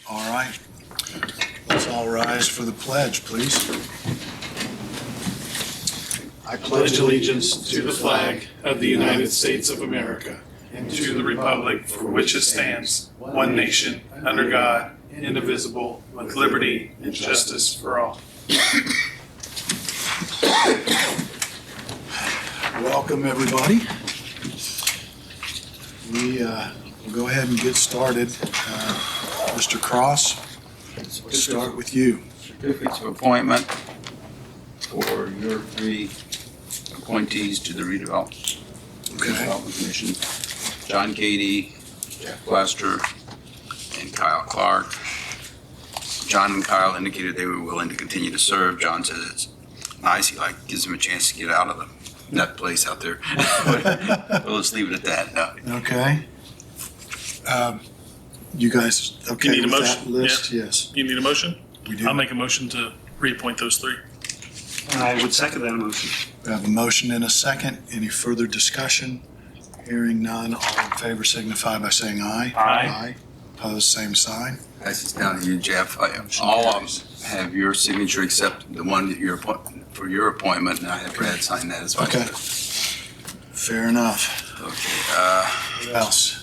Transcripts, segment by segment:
All right. Let's all rise for the pledge, please. I pledge allegiance to the flag of the United States of America and to the republic for which it stands, one nation, under God, indivisible, with liberty and justice for all. Welcome, everybody. We'll go ahead and get started. Mr. Cross, we'll start with you. Certificates of appointment for your three appointees to the Redevelopment Commission. John Cady, Jeff Lester, and Kyle Clark. John and Kyle indicated they were willing to continue to serve. John says it's nice. He gives them a chance to get out of that place out there. We'll just leave it at that. No. Okay. You guys okay You need a with motion? that list? Yeah. Yes, You need a motion? we do. I'll make a motion to reappoint those three. I would second that motion. We have a motion and a second. Any further discussion? Hearing none, all in favor signify by saying aye. Aye. Opposed, same sign. Pass this down to you, Jeff. All of them have your signature except the one that you're for your appointment, and I have Brad sign that as well. Okay. Fair enough. Okay. What else?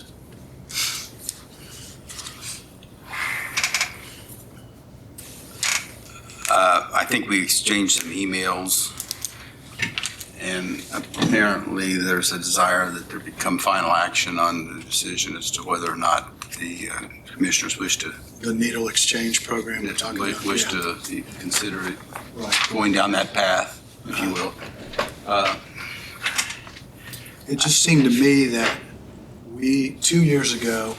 I think we exchanged some emails, and apparently there's a desire that there become final action on the decision as to whether or not the commissioners wish to The needle exchange program we're talking about. wish Yeah. to consider it Right. going down that path, if you will. It just seemed to me that we, 2 years ago,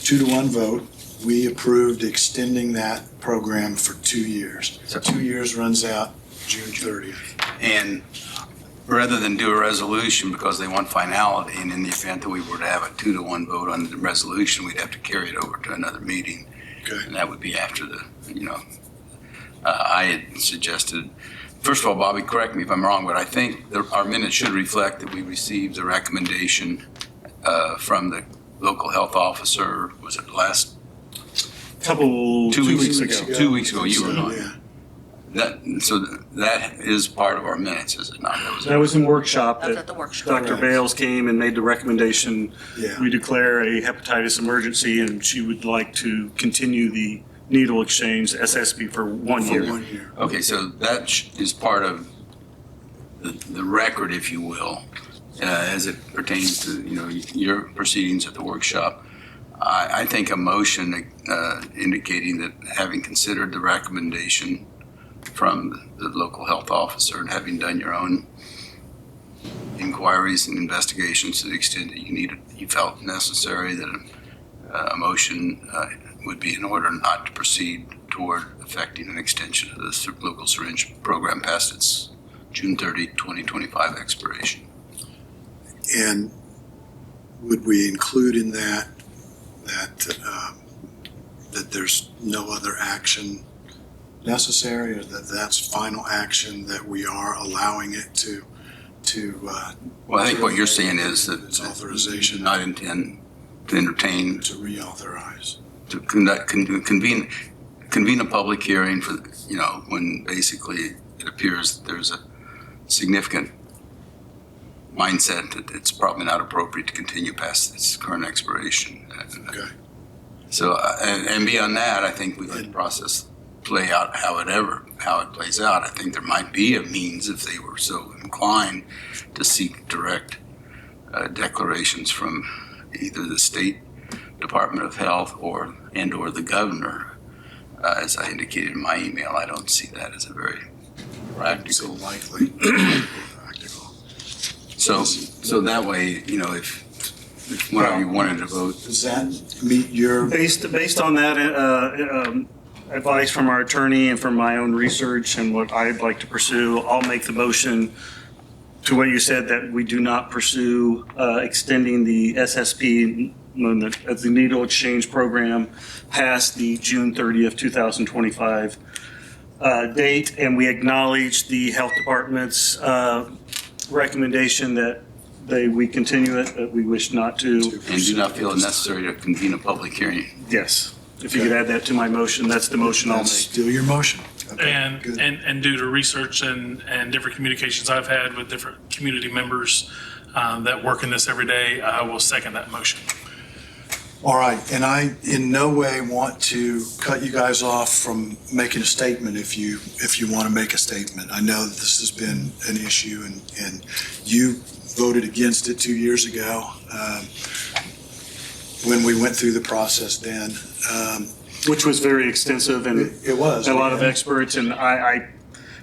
2-1 vote, we approved extending that program for 2 years. So- 2 years runs out June 30th. And rather than do a resolution because they want finality, and in the event that we were to have a 2-1 vote on the resolution, we'd have to carry it over to another meeting. Okay. And that would be after I had suggested, first of all, Bobby, correct me if I'm wrong, but I think our minutes should reflect that we received a recommendation from the local health officer, was it last? Two weeks ago. 2 weeks ago, you were on. Yeah. So that is part of our minutes, is it not? That was in workshop That's that at the workshop. Dr. Bales came and made the recommendation. Yeah. We declare a hepatitis emergency, and she would like to continue the needle exchange, SSB, for 1 For year. 1 year. Okay, so that is part of the record, if you will, as it pertains to, your proceedings at the workshop. I think a motion indicating that having considered the recommendation from the local health officer and having done your own inquiries and investigations to the extent that you felt necessary, that a motion would be in order not to proceed toward effecting an extension of the local syringe program past its June 30, 2025 expiration. And would we include in that there's no other action necessary, or that's final action, that we are allowing it to Well, I think what you're saying is that It's you authorization. do not intend to entertain, to reauthorize? to convene a public hearing for, when basically it appears that there's a significant mindset that it's probably not appropriate to continue past its current expiration. Okay. So, and beyond that, I think we let the process play out how it plays out. I think there might be a means, if they were so inclined, to seek direct declarations from either the State Department of Health or the governor. As I indicated in my email, I don't see that as a very So practical. likely. Practical. So that way, if whenever you wanted to vote. Does that meet your? Based on that advice from our attorney and from my own research and what I'd like to pursue, I'll make the motion to what you said, that we do not pursue extending the SSP, the needle exchange program, past the June 30th, 2025 date, and we acknowledge the health department's recommendation that we continue it, that we wish not to. And do not feel it necessary to convene a public hearing. Yes. If you could add that to my motion, that's the motion I'll That's make. still your motion. Okay, And, good. and due to research and different communications I've had with different community members that work in this every day, I will second that motion. All right, and I in no way want to cut you guys off from making a statement if you want to make a statement. I know that this has been an issue and you voted against it 2 years ago when we went through the process then. Which was very extensive and It was. a lot of experts, and I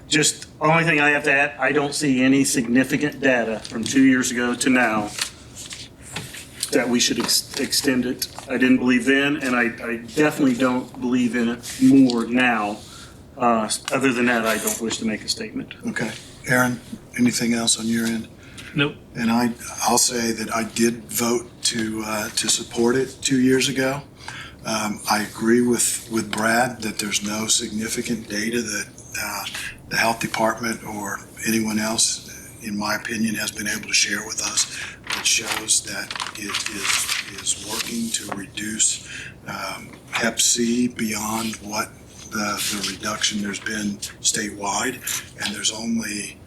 just, only thing I have to add, I don't see any significant data from 2 years ago to now that we should extend it. I didn't believe then, and I definitely don't believe in it more now. Other than that, I don't wish to make a statement. Okay. Aaron, anything else on your end? Nope. And I'll say that I did vote to support it 2 years ago. I agree with Brad that there's no significant data that the health department or anyone else, in my opinion, has been able to share with us that shows that it is working to reduce Hep C beyond what the reduction there's been statewide. And there's only,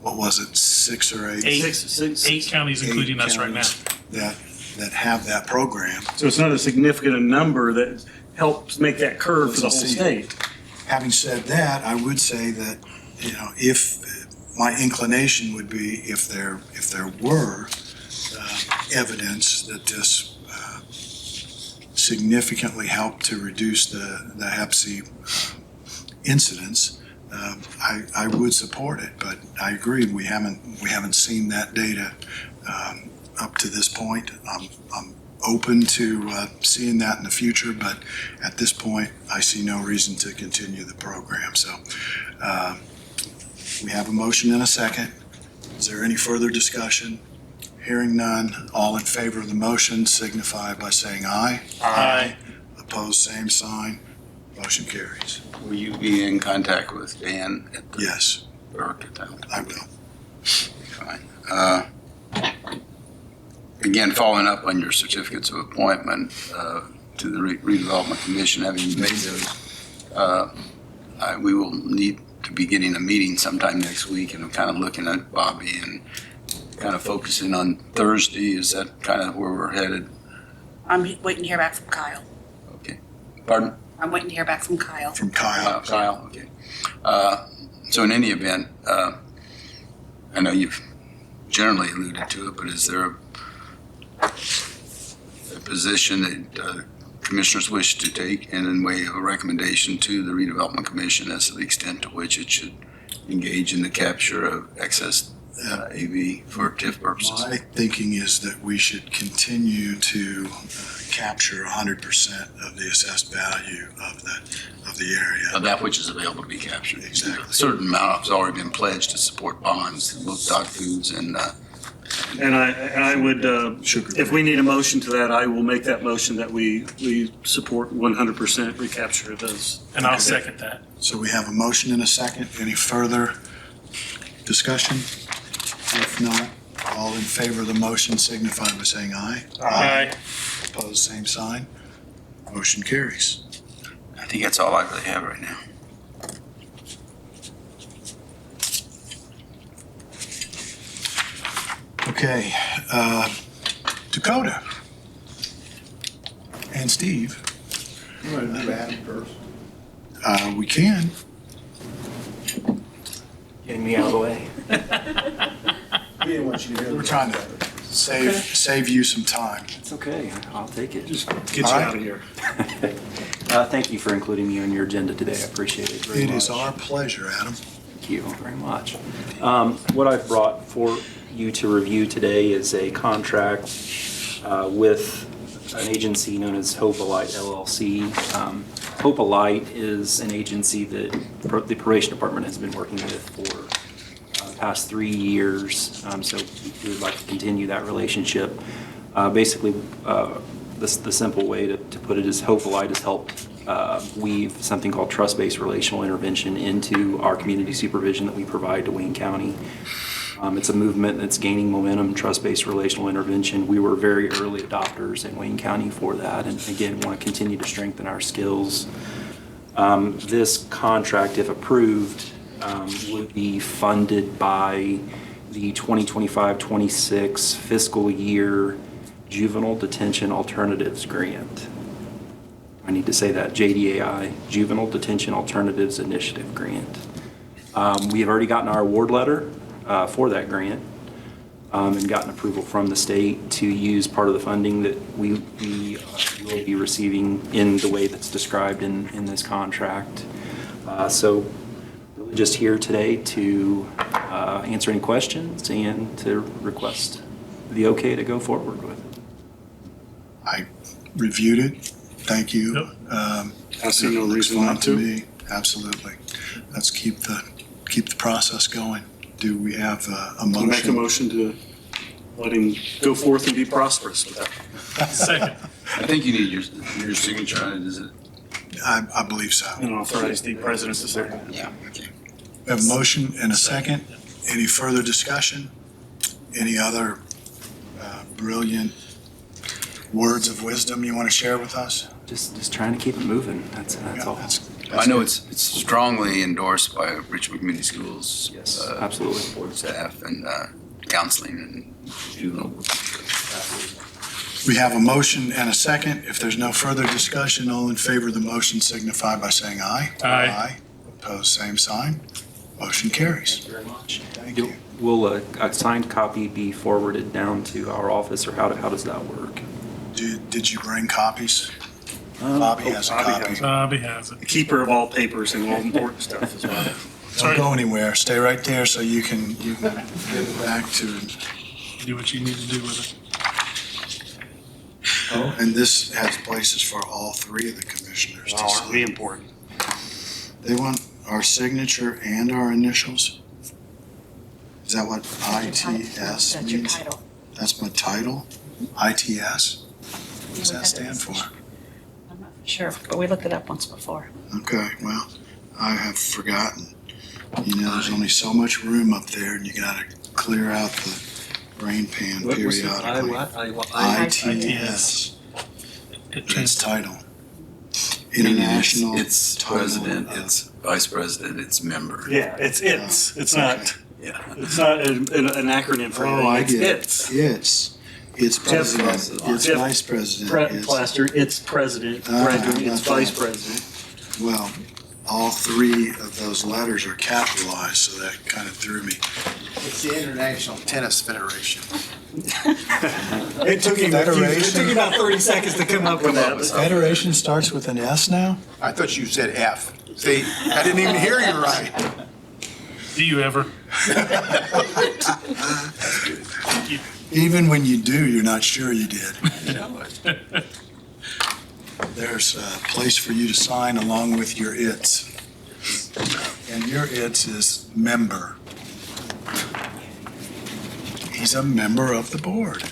what was it, 6 or 8? Eight counties, including us right now. That have that program. So it's not a significant number that helps make that curve for the whole state. Having said that, I would say that, if my inclination would be if there were evidence that this significantly helped to reduce the Hep C incidence, I would support it. But I agree, we haven't seen that data up to this point. I'm open to seeing that in the future, but at this point, I see no reason to continue the program. So we have a motion and a second. Is there any further discussion? Hearing none, all in favor of the motion signify by saying aye. Aye. Opposed, same sign. Motion carries. Will you be in contact with Dan at the Yes, Burke at that? I will. Fine. Again, following up on your certificates of appointment to the redevelopment commission, having made those, we will need to be getting a meeting sometime next week, and I'm kind of looking at Bobby and kind of focusing on Thursday. Is that kind of where we're headed? I'm waiting to hear back from Kyle. Okay. Pardon? I'm waiting to hear back from Kyle. From Kyle. Kyle, okay. So in any event, I know you've generally alluded to it, but is there a position that commissioners wish to take and in way of a recommendation to the redevelopment commission as to the extent to which it should engage in the capture of excess AV for TIF purposes? My thinking is that we should continue to capture 100% of the assessed value of the area. Of that which is available to be captured. Exactly. A certain amount has already been pledged to support bonds, both dog foods and And I would, Sugar. if we need a motion to that, I will make that motion that we support 100% recapture of those. And I'll second that. So we have a motion and a second. Any further discussion? If not, all in favor of the motion signify by saying aye. Aye. Opposed, same sign. Motion carries. I think that's all I really have right now. Okay, Dakota and Steve. You want to do Adam first? We can. Getting me out of the way. We didn't want you to hear. We're trying to save you some time. It's okay. I'll take it. Just get you All right. out of here. Thank you for including me on your agenda today. I appreciate it very much. It is our pleasure, Adam. Thank you very much. What I've brought for you to review today is a contract with an agency known as Hope Alight LLC. Hope Alight is an agency that the probation department has been working with for the past 3 years. So we would like to continue that relationship. Basically, the simple way to put it is Hope Alight has helped weave something called trust-based relational intervention into our community supervision that we provide to Wayne County. It's a movement that's gaining momentum, trust-based relational intervention. We were very early adopters in Wayne County for that, and again, want to continue to strengthen our skills. This contract, if approved, would be funded by the 2025-26 fiscal year Juvenile Detention Alternatives Grant. I need to say that, JDAI, Juvenile Detention Alternatives Initiative Grant. We have already gotten our award letter for that grant and gotten approval from the state to use part of the funding that we will be receiving in the way that's described in this contract. So really just here today to answer any questions and to request the okay to go forward with it. I reviewed it. Thank you. Yep. I see no It looks reason fine not to. me. Absolutely. Let's keep the process going. Do we have a I'll make a motion? motion to let him go forth and be prosperous with that. Second. I think you need your signature on it, is it? I believe so. And authorize the president to sign. Yeah. Okay. We have a motion and a second. Any further discussion? Any other brilliant words of wisdom you want to share with us? Just trying to keep it moving. That's all. I know it's strongly endorsed by Richmond Community Schools. Yes, absolutely. Board staff and counseling and juvenile. We have a motion and a second. If there's no further discussion, all in favor of the motion signify by saying aye. Aye. Opposed, same sign. Motion carries. Very much. Thank you. Will a signed copy be forwarded down to our office, or how does that work? Did you bring copies? Bobby has a Bobby copy. has Bobby has it. The keeper of all papers and all important stuff as well. Don't go anywhere. Stay right there so you can give it back to. Do what you need to do with it. And this has places for all three of the commissioners to Aren't we sign. important? They want our signature and our initials? Is that what ITS That's your means? title. That's my title? ITS? What does that stand for? I'm not sure, but we looked it up once before. Okay, well, I have forgotten. You know, there's only so much room up there and you gotta clear out the brain pan periodically. ITS, its It title. International It's Title president, of- it's vice president, it's member. Yeah, it's not Yeah. an acronym for Oh, I anything. get It's it. It's president, it's Jeff vice president, it's, Plaster, it's president, Ah, Brendan, it's okay. vice president. well, all three of those letters are capitalized, so that kind of threw me. It's the International Tennis Federation. It took him Federation? about 30 seconds to come up with that. Federation starts with an S now? I thought you said F. See, I didn't even hear you right. Do you ever? Even when you do, you're not sure you did. There's a place for you to sign along with your its. And your its is member. He's a member of the board.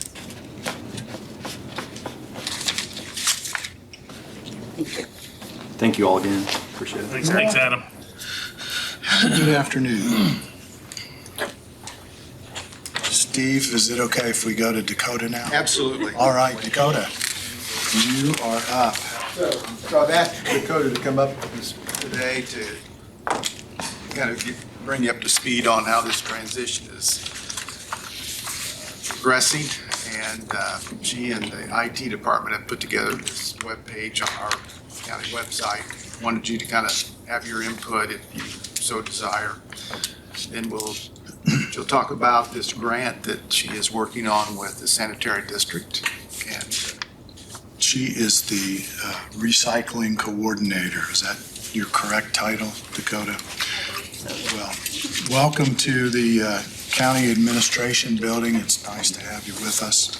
Thank you all again. Appreciate it. Thanks, Adam. Good afternoon. Steve, is it okay if we go to Dakota now? Absolutely. All right, Dakota, you are up. So I've asked Dakota to come up today to kind of bring you up to speed on how this transition is progressing. And she and the IT department have put together this webpage on our county website. Wanted you to kind of have your input if you so desire. Then she'll talk about this grant that she is working on with the sanitary district. And She is the recycling coordinator. Is that your correct title, Dakota? Well, welcome to the County Administration Building. It's nice to have you with us.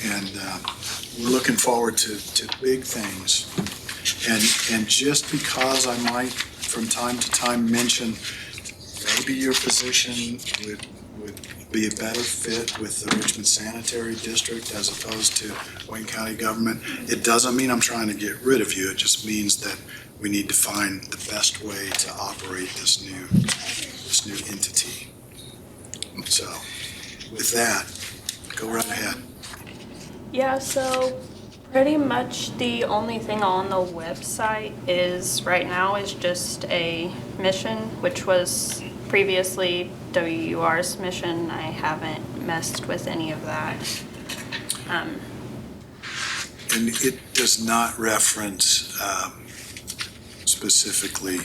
And we're looking forward to big things. And just because I might from time to time mention maybe your position would be a better fit with the Richmond Sanitary District as opposed to Wayne County government, it doesn't mean I'm trying to get rid of you. It just means that we need to find the best way to operate this new entity. So with that, go right ahead. Yeah, so pretty much the only thing on the website is right now is just a mission, which was previously WUR's mission. I haven't messed with any of that. And it does not reference specifically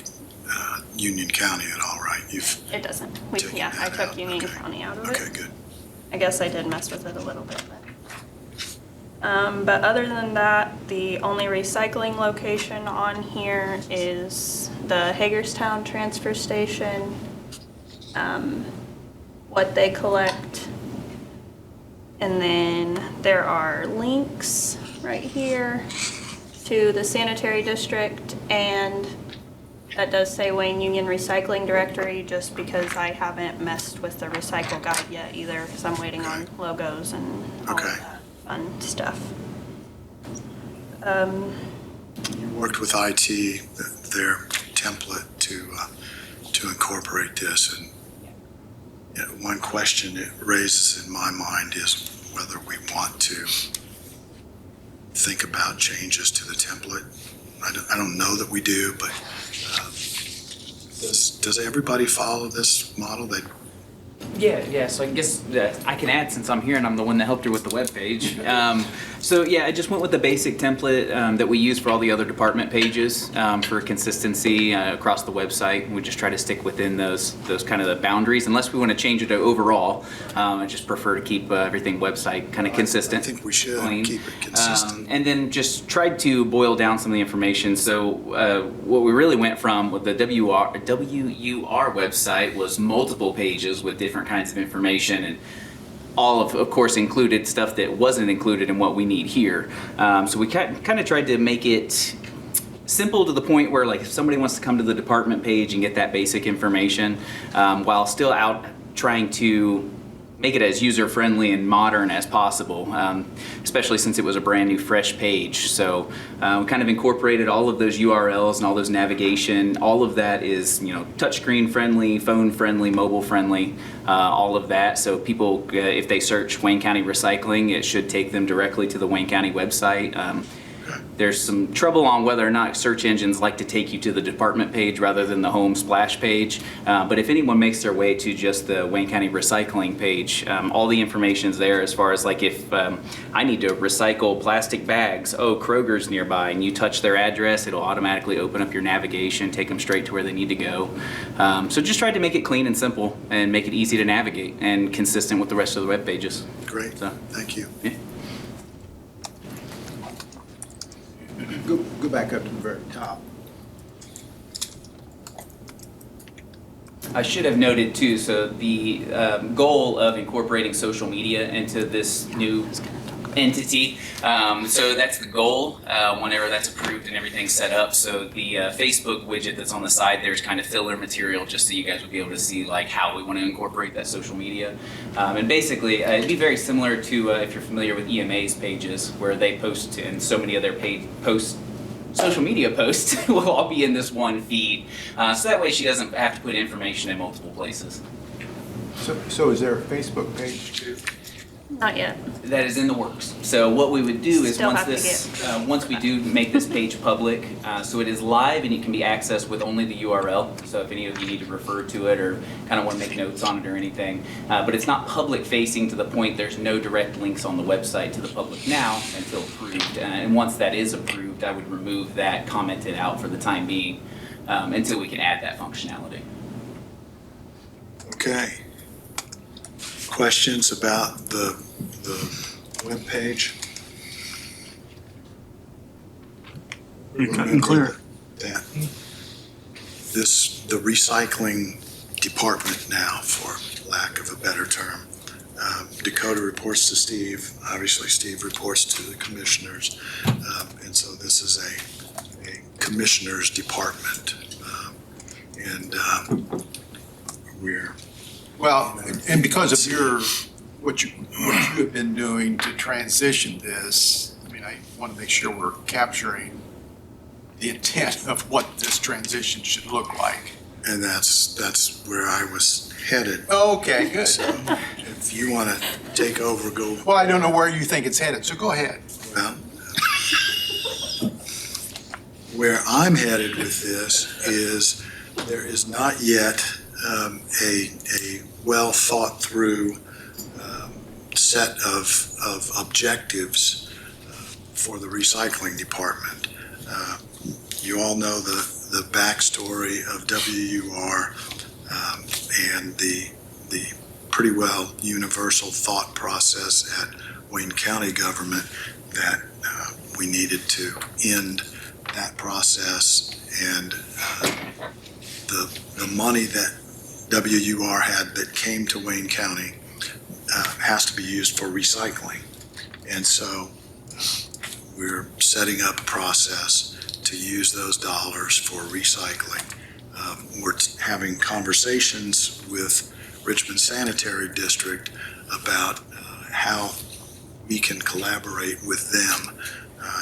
Union County at all, right? It doesn't. Taking Yeah, I that took out. Union Okay. County out of Okay, it. good. I guess I did mess with it a little bit, but other than that, the only recycling location on here is the Hagerstown transfer station, what they collect. And then there are links right here to the sanitary district, and that does say Wayne Union Recycling Directory, just because I haven't messed with the recycle guide yet either, because I'm waiting on logos and all Okay. of that fun stuff. You worked with IT, their template to incorporate this, and one question it raises in my mind is whether we want to think about changes to the template. I don't know that we do, but does everybody follow this model? Yeah. So I guess I can add, since I'm here and I'm the one that helped her with the webpage. So yeah, I just went with the basic template that we use for all the other department pages for consistency across the website. We just try to stick within those kind of the boundaries, unless we want to change it overall. I just prefer to keep everything website kind of consistent. I think we should clean. keep it consistent. And then just tried to boil down some of the information. So what we really went from with the WUR website was multiple pages with different kinds of information, and all of course included stuff that wasn't included in what we need here. So we kind of tried to make it simple to the point where, like, if somebody wants to come to the department page and get that basic information, while still out trying to make it as user-friendly and modern as possible, especially since it was a brand new fresh page. So we kind of incorporated all of those URLs and all those navigation. All of that is, touchscreen friendly, phone friendly, mobile friendly, all of that. So people, if they search Wayne County Recycling, it should take them directly to the Wayne County website. There's some trouble on whether or not search engines like to take you to the department page rather than the home splash page. But if anyone makes their way to just the Wayne County Recycling page, all the information's there as far as, like, if I need to recycle plastic bags, Kroger's nearby, and you touch their address, it'll automatically open up your navigation, take them straight to where they need to go. So just tried to make it clean and simple and make it easy to navigate and consistent with the rest of the web pages. Great, So, thank you. yeah. Go back up to the very top. I should have noted too, so the goal of incorporating social media into this new entity, so that's the goal whenever that's approved and everything's set up. So the Facebook widget that's on the side, there's kind of filler material just so you guys would be able to see, like, how we want to incorporate that social media. And basically it'd be very similar to if you're familiar with EMA's pages, where they post, and so many of their social media posts will all be in this one feed. So that way she doesn't have to put information in multiple places. So is there a Facebook page too? Not yet. That is in the works. So what we would do is, Still once have to this, get- once we do make this page public, so it is live and it can be accessed with only the URL. So if any of you need to refer to it or kind of want to make notes on it or anything, but it's not public facing to the point there's no direct links on the website to the public now until approved. And once that is approved, I would remove that commented out for the time being until we can add that functionality. Okay. Questions about the webpage? Clear. That the recycling department now, for lack of a better term, Dakota reports to Steve. Obviously, Steve reports to the commissioners, and so this is a commissioners department, and we're. Well, and because of what you have been doing to transition this, I mean, I want to make sure we're capturing the intent of what this transition should look like. And that's where I was headed. Okay, good. So if you want to take over, go. Well, I don't know where you think it's headed, so go ahead. Well, where I'm headed with this is there is not yet a well thought through set of objectives for the recycling department. You all know the backstory of WUR and the pretty well universal thought process at Wayne County government that we needed to end that process, and the money that WUR had that came to Wayne County has to be used for recycling. And so we're setting up a process to use those dollars for recycling. We're having conversations with Richmond Sanitary District about how we can collaborate with them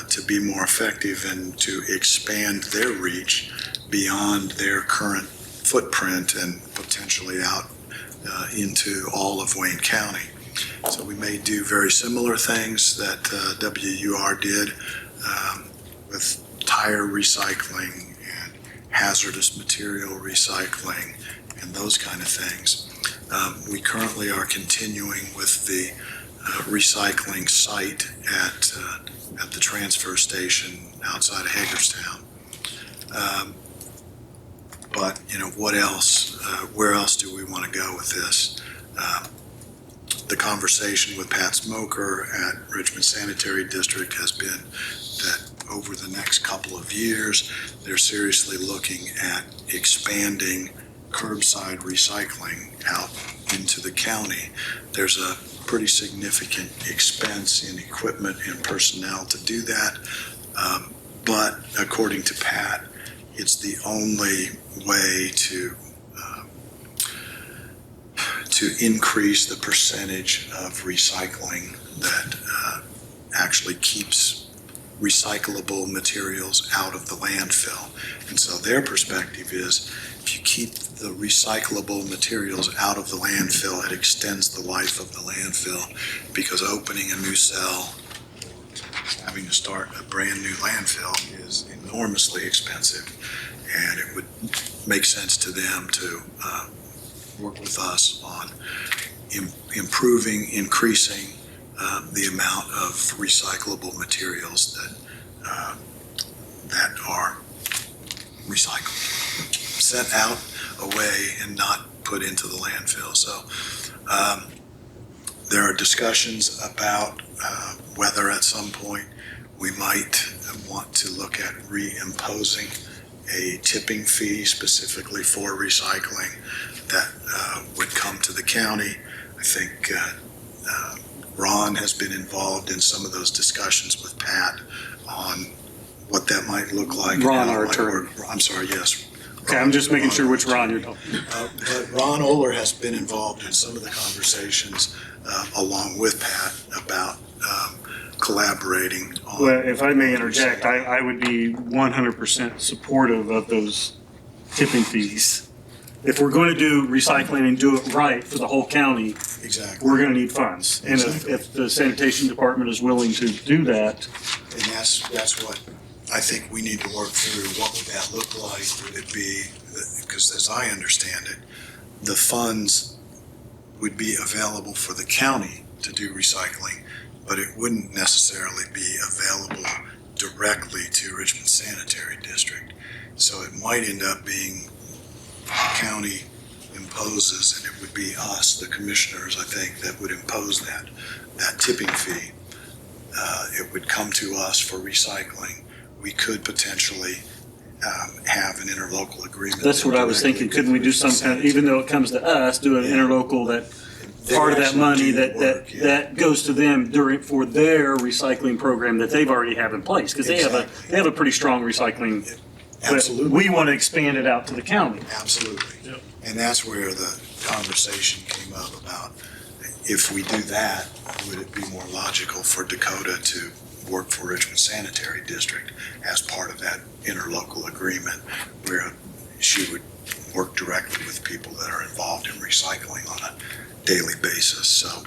to be more effective and to expand their reach beyond their current footprint and potentially out into all of Wayne County. So we may do very similar things that WUR did with tire recycling and hazardous material recycling and those kind of things. We currently are continuing with the recycling site at the transfer station outside of Hagerstown. But, you know, what else, where else do we want to go with this? The conversation with Pat Smoker at Richmond Sanitary District has been that over the next couple of years, they're seriously looking at expanding curbside recycling out into the county. There's a pretty significant expense in equipment and personnel to do that. But according to Pat, it's the only way to increase the percentage of recycling that actually keeps recyclable materials out of the landfill. And so their perspective is, if you keep the recyclable materials out of the landfill, it extends the life of the landfill, because opening a new cell, having to start a brand new landfill is enormously expensive. And it would make sense to them to work with us on improving, increasing the amount of recyclable materials that are recycled, sent out, away, and not put into the landfill. So there are discussions about whether at some point we might want to look at reimposing a tipping fee specifically for recycling that would come to the county. I think Ron has been involved in some of those discussions with Pat on what that might look like. Ron, and how our it might attorney. work. I'm sorry, yes. Okay, I'm just making sure which Ron you're talking about. But Ron Oler has been involved in some of the conversations along with Pat about collaborating on. Well, if I may interject, I would be 100% supportive of those tipping fees. If we're going to do recycling and do it right for the whole county, Exactly. we're going to need funds. And Exactly. if the sanitation department is willing to do that, And that's what I think we need to work through. What would that look like? Would it be, because as I understand it, the funds would be available for the county to do recycling, but it wouldn't necessarily be available directly to Richmond Sanitary District. So it might end up being the county imposes, and it would be us, the commissioners, I think, that would impose that tipping fee. It would come to us for recycling. We could potentially have an interlocal agreement. that's what I was directly thinking. Couldn't we do some kind of, even though it comes to us, do an Yeah. interlocal that They part of that actually money do the that work, yeah. that goes to them for their recycling program that they've already have in place? Because Exactly. they have a pretty strong recycling. But Absolutely. we want to expand it out to the county. Absolutely. Yep. And that's where the conversation came up about, if we do that, would it be more logical for Dakota to work for Richmond Sanitary District as part of that interlocal agreement, where she would work directly with people that are involved in recycling on a daily basis. So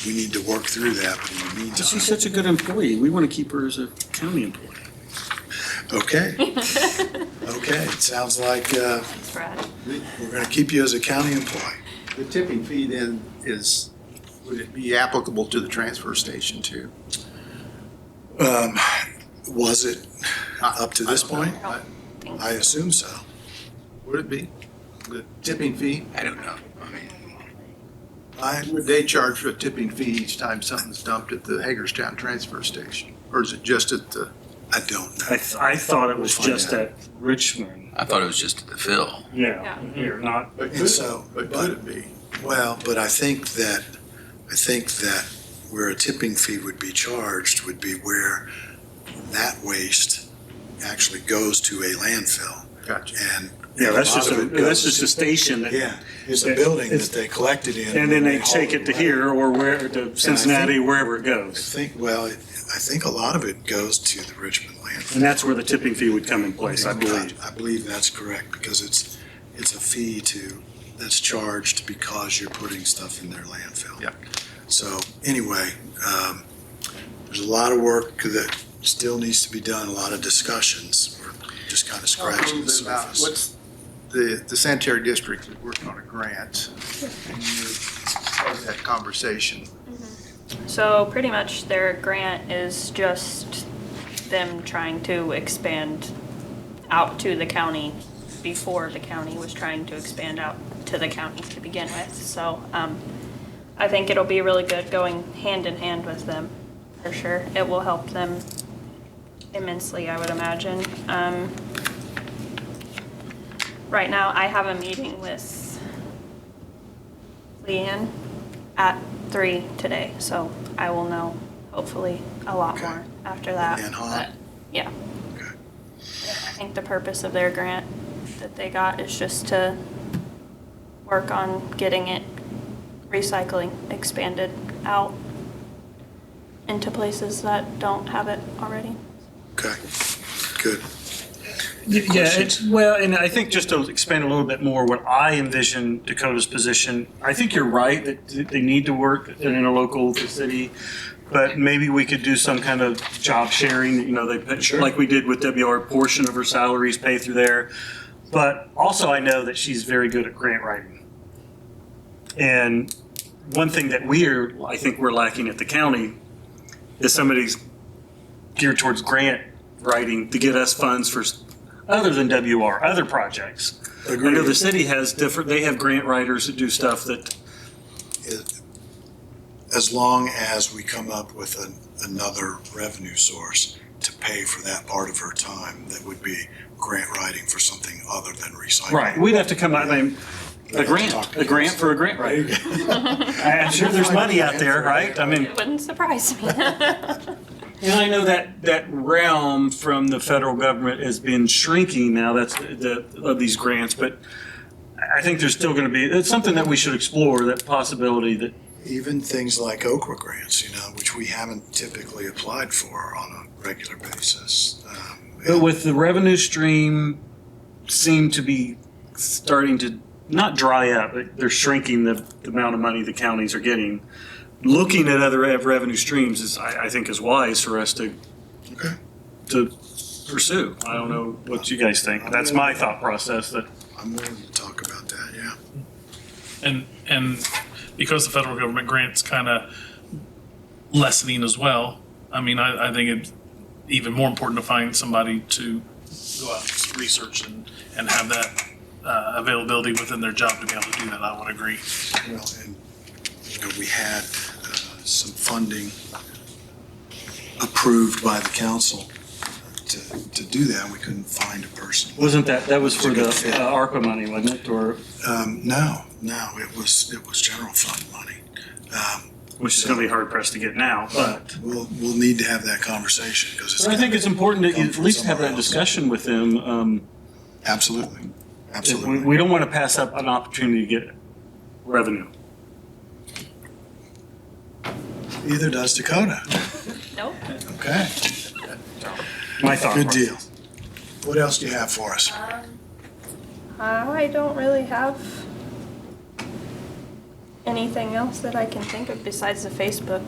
we need to work through that, but in the She's meantime, such a good employee. We want to keep her as a county employee. okay. Okay, it sounds like Thanks, Brad. we're going to keep you as a county employee. The tipping fee then would it be applicable to the transfer station too? Was it up to this point? I think I assume so. Would it be? The tipping fee? I don't know. I mean, Would they charge a tipping fee each time something's dumped at the Hagerstown transfer station? Or is it just at the, I don't know. I thought it was We'll find just out. at Richmond. I thought it was just the fill. Yeah, here, not. but And so, could but it be? well, but I think that where a tipping fee would be charged would be where that waste actually goes to a landfill. Gotcha. And Yeah, that's a lot just of a, it goes that's just a to- station that. Yeah, it's a It- building it's- that they collect it in. And then they haul take it to away. here or where, to Cincinnati, wherever it goes. I think a lot of it goes to the Richmond landfill. And that's where the tipping fee would come in place, I believe. I believe that's correct, because it's a fee that's charged because you're putting stuff in their landfill. Yeah. So anyway, there's a lot of work that still needs to be done, a lot of discussions. We're just kind of scratching the surface. What's the sanitary district is working on a grant. And part of that conversation. So pretty much their grant is just them trying to expand out to the county before the county was trying to expand out to the county to begin with. So I think it'll be really good going hand in hand with them, for sure. It will help them immensely, I would imagine. Right now, I have a meeting with Leanne at 3 today, so I will know hopefully a lot Okay. more after that. And Hahn? But, yeah. Okay. I think the purpose of their grant that they got is just to work on getting it recycling expanded out into places that don't have it already. Okay, good. Yeah, well, and I think just to expand a little bit more, what I envision Dakota's position, I think you're right that they need to work in a local city, but maybe we could do some kind of job sharing, they put, Sure. like we did with WR, portion of her salaries pay through there. But also I know that she's very good at grant writing. And one thing that I think we're lacking at the county is somebody's geared towards grant writing to get us funds for other than WR, other projects. I know the city has they have grant writers that do stuff that, As long as we come up with another revenue source to pay for that part of her time, that would be grant writing for something other than recycling. right, we'd have to come out, a Talk grant to you. for a grant writer. I'm sure there's money out there, right? I mean, It wouldn't surprise me. and I know that realm from the federal government has been shrinking now, that's of these grants, but I think there's still gonna be, it's something that we should explore, that possibility that, Even things like Okra grants, which we haven't typically applied for on a regular basis. but with the revenue stream seem to be starting to not dry up, but they're shrinking the amount of money the counties are getting. Looking at other revenue streams is, I think, is wise for us to pursue. I don't know what you guys think. That's my thought process. That I'm willing to talk about that, yeah. And because the federal government grant's kind of lessening as well, I mean, I think it's even more important to find somebody to go out and research and have that availability within their job to be able to do that. I would agree. Well, and, we had some funding approved by the council to do that. We couldn't find a person. wasn't that was for the It's a good fit. ARPA money, wasn't it? Or No, it was general fund money. which is going to be hard pressed to get now. But We'll need to have that conversation because I think it's important to come at from least have somewhere that else. discussion with them. Absolutely. We don't want to pass up an opportunity to get revenue. Either does Dakota. Nope. Okay, My thought. good process. deal. What else do you have for us? I don't really have anything else that I can think of besides the Facebook.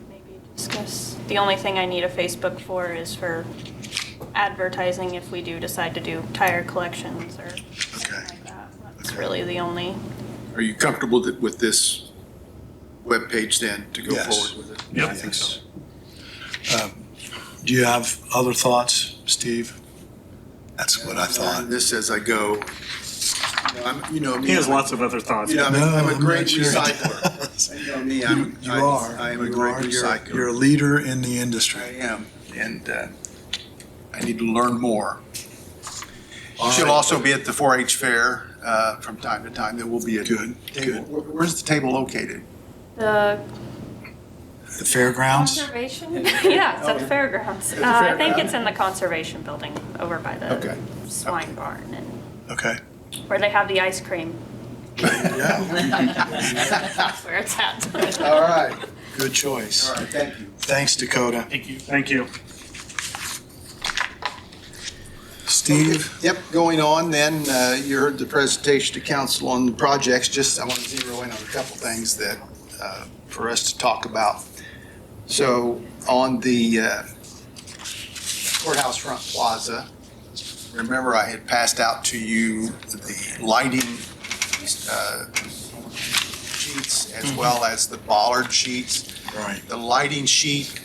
Maybe discuss. The only thing I need a Facebook for is for advertising if we do decide to do tire collections or something like that. That's really the only. Are you comfortable with this webpage then to go Yes. forward with it? Yep. I think so. Do you have other thoughts, Steve? That's what I thought. This as I go. You know me. He has lots of other thoughts. You know, I'm a great not sure. recycler. You know me, I am a great recycler. You're a leader in the I industry. am, and I need to learn more. She'll also be at the 4-H fair from time to time. There will be a Good, table. good. Where's the table located? The The fairgrounds? conservation? Yeah, it's at the fairgrounds. I think it's in the conservation building over by the Okay. swine barn and Okay. where they have the ice cream. Yeah, That's where it's at. All right. good choice. All right, thank you. Thanks, Dakota. Thank you. Thank you. Steve? Yep, going on then, you heard the presentation to council on the projects. Just, I want to zero in on a couple things that, for us to talk about. So on the courthouse front plaza, remember I had passed out to you the lighting sheets as well as the bollard sheets. Right. The lighting sheet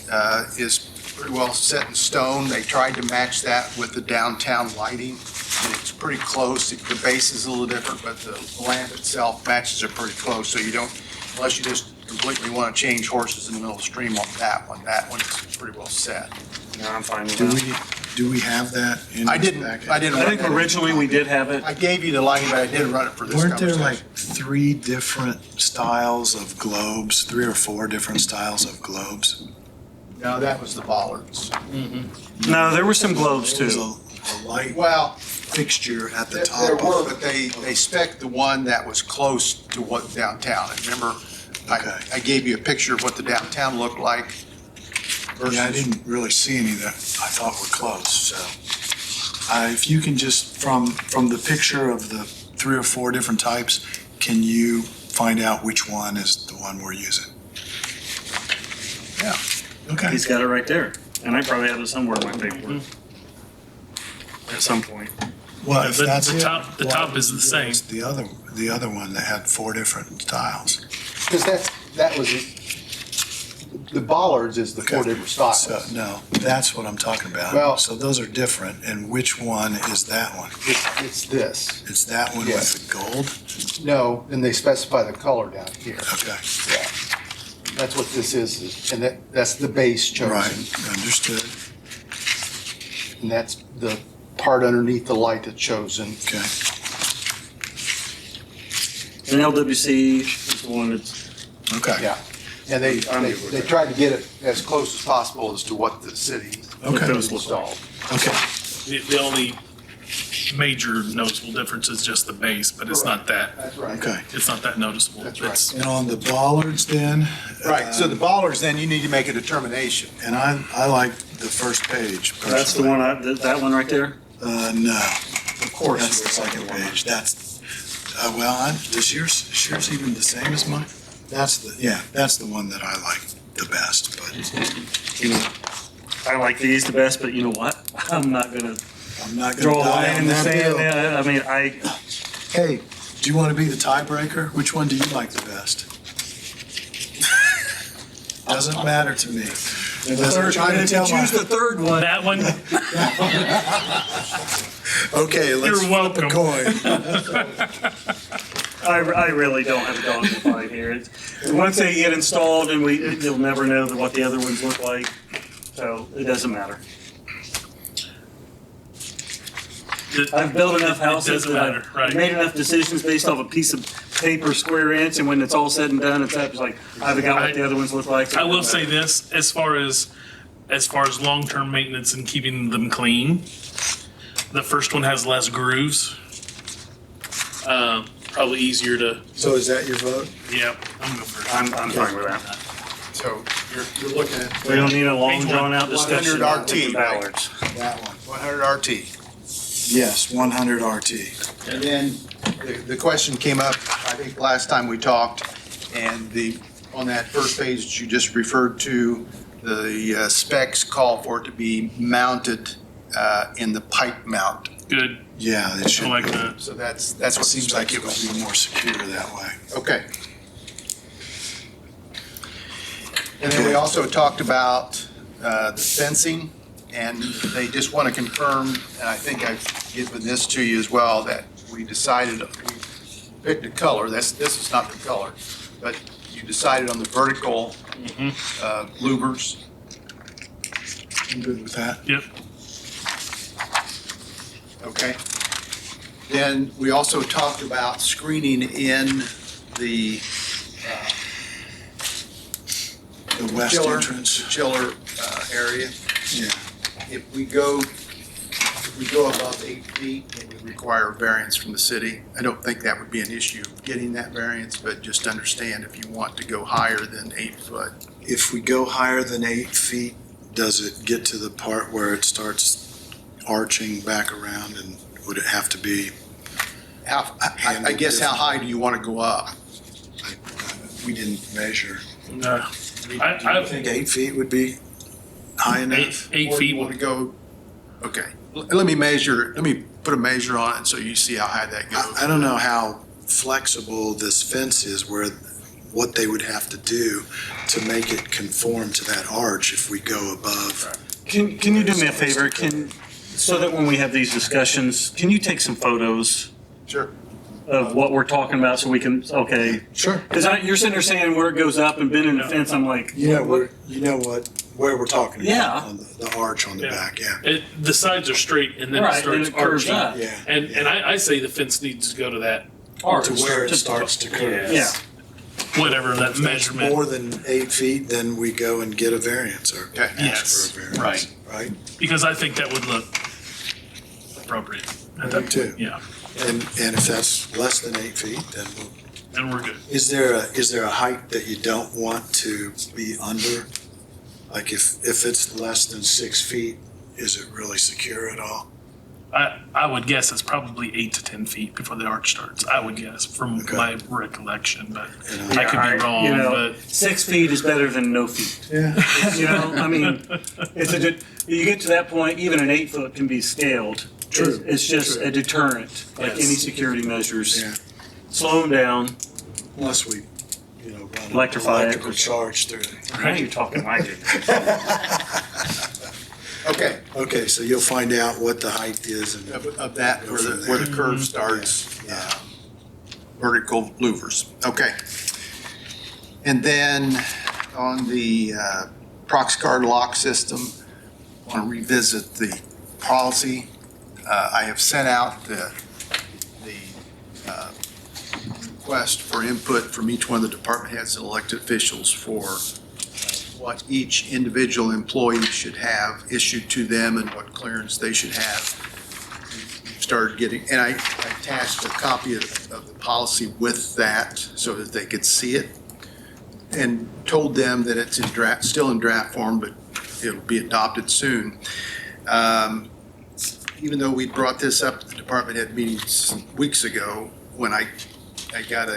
is pretty well set in stone. They tried to match that with the downtown lighting, and it's pretty close. The base is a little different, but the lamp itself matches it pretty close, so you don't, unless you just completely want to change horses in the middle of the stream on that one is pretty well set. No, I'm fine with Do that. we have that in I this didn't packet? I I think originally we did have it. I gave you the lighting, but I didn't run it for this Weren't there conversation. like 3 different styles of globes, 3 or 4 different styles of globes? No, that was the bollards. No, there were some globes There was too. a light Well, fixture at the there top were, of but they spec'd the one that was close to what downtown. And remember, Okay. I gave you a picture of what the downtown looked like. Yeah, I versus- didn't really see any that I thought were close, so. If you can just, from the picture of the 3 or 4 different types, can you find out which one is the one we're using? Yeah. Okay. He's got it right there. And I probably have it somewhere in my paperwork. At some point. Well, if The- that's the it, top- the why top would is the you same. use The other one that had 4 different styles. Because that was, the bollards is the 4 Okay. different So, styles. no, that's what I'm talking about. Well- So those are different, and which one is that one? It's this. It's that one Yes. with the gold? No, and they specify the color down here. Okay, Yeah. That's what this is, and that's the base chosen. right, understood, And that's the part underneath the light that's chosen. okay. And LWC is the one that's, Okay. Yeah. And they tried to get it as close as possible as to what the city Okay. those look like. installed. Okay, The only major noticeable difference is just the base, but it's not that, That's right. okay. it's not that noticeable. That's right. It's- And on the bollards then? Right, so the bollards, then you need to make a determination. And I like the first page personally. That's the one, that one right there? No, Of course. that's the second page, that's, is yours even the same as mine? That's the one that I like the best, but You know, I like these the best, but you know what? I'm not gonna I'm not gonna draw a die line on in the that sand. hill. Yeah, I mean, Hey, do you want to be the tiebreaker? Which one do you like the best? Doesn't matter to me. I'm trying to tell choose the third one. That one, Okay, let's You're flip a welcome. coin. I really don't have a dog in the fight here. Once they get installed, and you'll never know what the other ones look like, so it doesn't matter. I've built enough houses doesn't that matter, right. I've made enough decisions based off a piece of paper, square inch, and when it's all said and done, it's like, I forgot what the other ones look like. so I it will doesn't say matter. this, as far as long-term maintenance and keeping them clean, the first one has less grooves. Probably easier to, So is that your vote? yeah, I'm going for I'm fine with that. So you're looking at We don't need a long, Page one. drawn-out discussion 100 on RT, the right? ballards. That one. 100 RT. Yes, 100 RT. And then the question came up, I think last time we talked, and on that first page that you just referred to, the specs call for it to be mounted in the pipe mount. Good. Yeah, it I should like be. that. So that's It what seems like it would be more secure that way. Okay. And then we also talked about the fencing, and they just want to confirm, and I think I've given this to you as well, that we decided, we picked a color, this is not the color, but you decided on the vertical louvers. I'm good with that. Yep. Okay. Then we also talked about screening in the West chiller, entrance. chiller area. Yeah. If we go above 8 feet, it would require a variance from the city. I don't think that would be an issue getting that variance, but just understand if you want to go higher than 8 foot. If we go higher than 8 feet, does it get to the part where it starts arching back around, and would it have to be? I guess how high do you want to go up? We didn't measure. No. Do I you think 8 feet would be high enough? eight Or do feet. you want to go, okay. Let me put a measure on it so you see how high that goes. I don't know how flexible this fence is, what they would have to do to make it conform to that arch if we go above. Can you do me a favor? So that when we have these discussions, can you take some photos Sure. of what we're talking about so we can, okay? Sure. Because you're sitting there saying where it goes up and bending the fence, I'm like, You know where we're talking about. Yeah. On the arch on the Yeah. back, yeah. The sides are straight and then right, it starts and it curves arching. up. Yeah. And I say the fence needs to go to that, Arch. To where it starts to curve. Yeah. whatever that If that's measurement. more than 8 feet, then we go and get a variance or Okay. ask Yes, for a variance. right. Right? Because I think that would look appropriate. I do too. Yeah, And if that's less than 8 feet, then and we're good. is there a height that you don't want to be under? Like if it's less than 6 feet, is it really secure at all? I would guess it's probably 8 to 10 feet before the arch starts. I would guess from Okay. my recollection, but And, I could be wrong. You know, But 6 feet is better than no feet. yeah. You know, I mean, you get to that point, even an 8 foot can be scaled. True. It's just True. a deterrent, like Yes. any security measures. Yeah. Slow them down. Unless we, run an Electrify it. electrical charge through it. Now you're talking my game. Okay. Okay, so you'll find out what the height is and. Of that, where the curve starts, vertical louvers. Okay. And then on the prox card lock system, I want to revisit the policy. I have sent out the request for input from each one of the department heads and elected officials for what each individual employee should have issued to them and what clearance they should have. We've started getting, and I attached a copy of the policy with that so that they could see it, and told them that it's in draft, still in draft form, but it'll be adopted soon. Even though we brought this up at the department head meetings weeks ago, when I got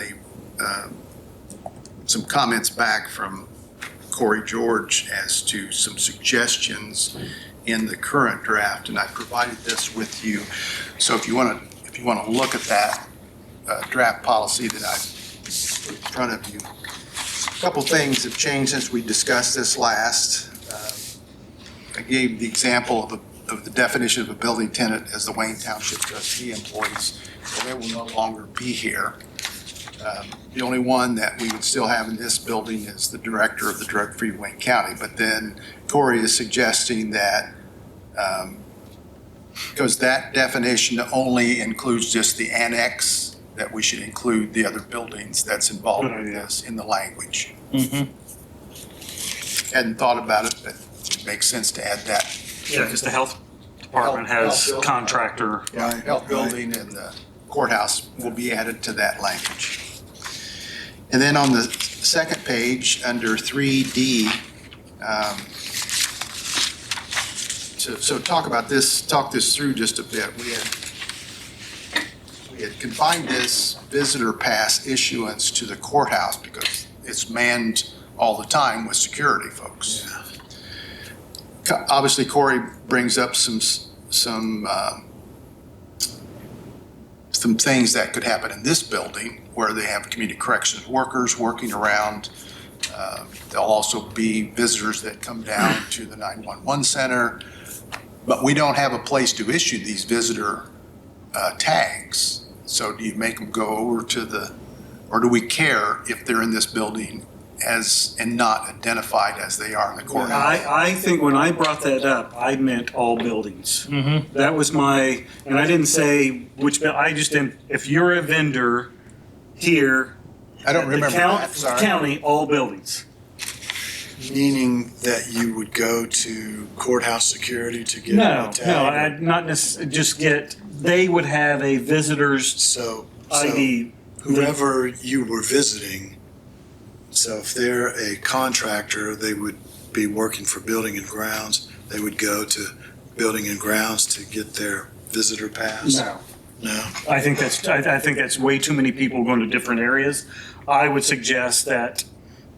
some comments back from Corey George as to some suggestions in the current draft, and I provided this with you. So if you want to look at that draft policy that I put in front of you, a couple things have changed since we discussed this last. I gave the example of the definition of a building tenant as the Wayne Township trustee employees. Well, they will no longer be here. The only one that we would still have in this building is the director of the drug-free Wayne County. But then Corey is suggesting that, because that definition only includes just the annex, that we should include the other buildings that's involved in this in the language. Hadn't thought about it, but it makes sense to add that. Yeah, because the health department has Health- contractor. Right, Health right. building and the courthouse will be added to that language. And then on the second page, under 3D, So talk this through just a bit. We had confined this visitor pass issuance to the courthouse because it's manned all the time with security folks. Obviously, Corey brings up some things that could happen in this building where they have community corrections workers working around. There'll also be visitors that come down to the 911 center, but we don't have a place to issue these visitor tags. So do you make them go over to or do we care if they're in this building and not identified as they are in the courthouse? I think when I brought that up, I meant all buildings. That was and I didn't say which, I just didn't, if you're a vendor here. I don't remember that, sorry. County, all buildings. Meaning that you would go to courthouse security to get No, a tag? I'd not necessarily, they would have a visitor's So ID. whoever you were visiting, so if they're a contractor, they would be working for Building and Grounds, they would go to Building and Grounds to get their visitor pass? No. No? I think that's way too many people going to different areas. I would suggest that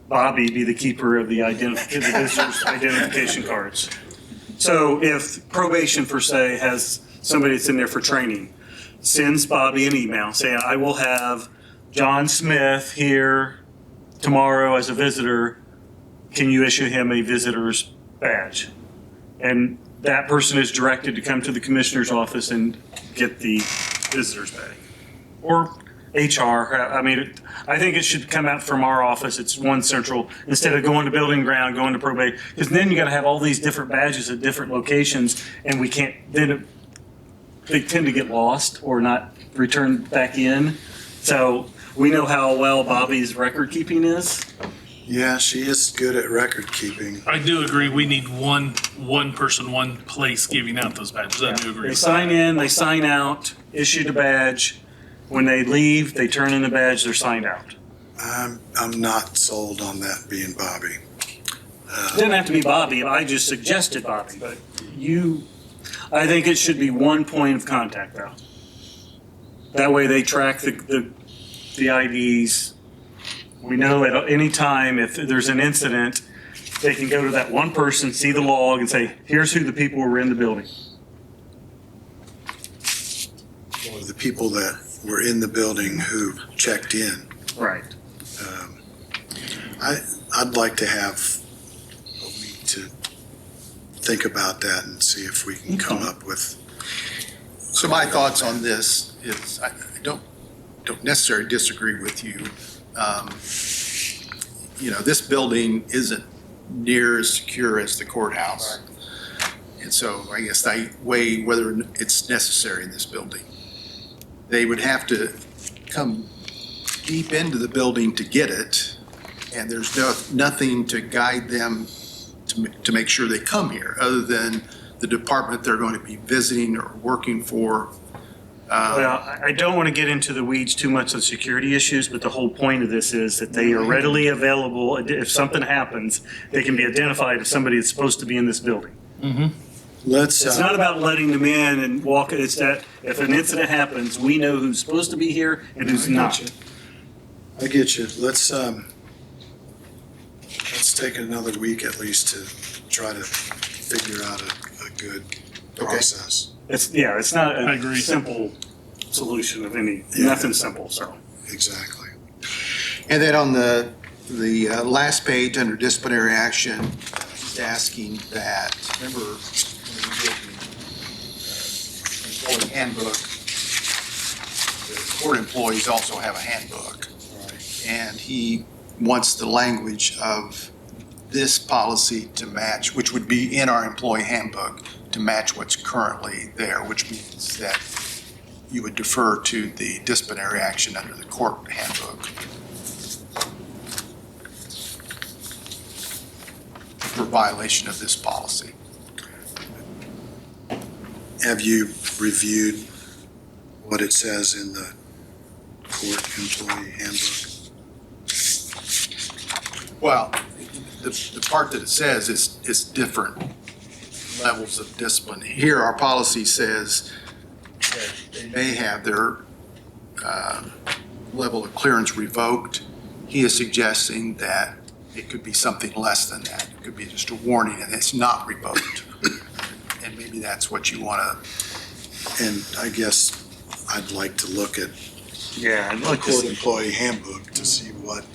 Bobby be the keeper of the visitor's identification cards. So if probation, per se, has somebody that's in there for training, sends Bobby an email saying, I will have John Smith here tomorrow as a visitor. Can you issue him a visitor's badge? And that person is directed to come to the commissioner's office and get the visitor's badge. Or HR, I think it should come out from our office. It's one central, instead of going to building ground, going to probate, because then you got to have all these different badges at different locations, and we can't, they tend to get lost or not returned back in. So we know how well Bobby's record keeping is. Yeah, she is good at record keeping. I do agree, we need one person, one place giving out those badges. I do agree. They sign in, they sign out, issue the badge. When they leave, they turn in the badge, they're signed out. I'm not sold on that being Bobby. It doesn't have to be Bobby, I just suggested Bobby, but I think it should be one point of contact though. That way they track the IDs. We know at any time if there's an incident, they can go to that one person, see the log and say, here's who the people who were in the building. Or the people that were in the building who checked in. Right. I'd like to have a week to think about that and see if we can come up with. So my thoughts on this is I don't necessarily disagree with you. This building isn't near as secure as the courthouse. And so I guess I weigh whether it's necessary in this building. They would have to come deep into the building to get it, and there's nothing to guide them to make sure they come here, other than the department they're going to be visiting or working for. Well, I don't want to get into the weeds too much of security issues, but the whole point of this is that they are readily available. If something happens, they can be identified as somebody that's supposed to be in this building. It's not about letting them in and walk. It's that if an incident happens, we know who's supposed to be here and who's not. I get you. Let's take another week at least to try to figure out a good process. It's not a simple solution of nothing simple, so. Exactly. And then on the last page under disciplinary action, he's asking that, remember when we did the employee handbook, the court employees also have a handbook. And he wants the language of this policy to match, which would be in our employee handbook, to match what's currently there, which means that you would defer to the disciplinary action under the court handbook for violation of this policy. Have you reviewed what it says in the court employee handbook? Well, the part that it says is different levels of discipline. Here, our policy says that they may have their level of clearance revoked. He is suggesting that it could be something less than that. It could be just a warning and it's not revoked. And maybe that's what you want to. And I guess I'd like to look at Yeah, I'd the like to court see. employee handbook to see what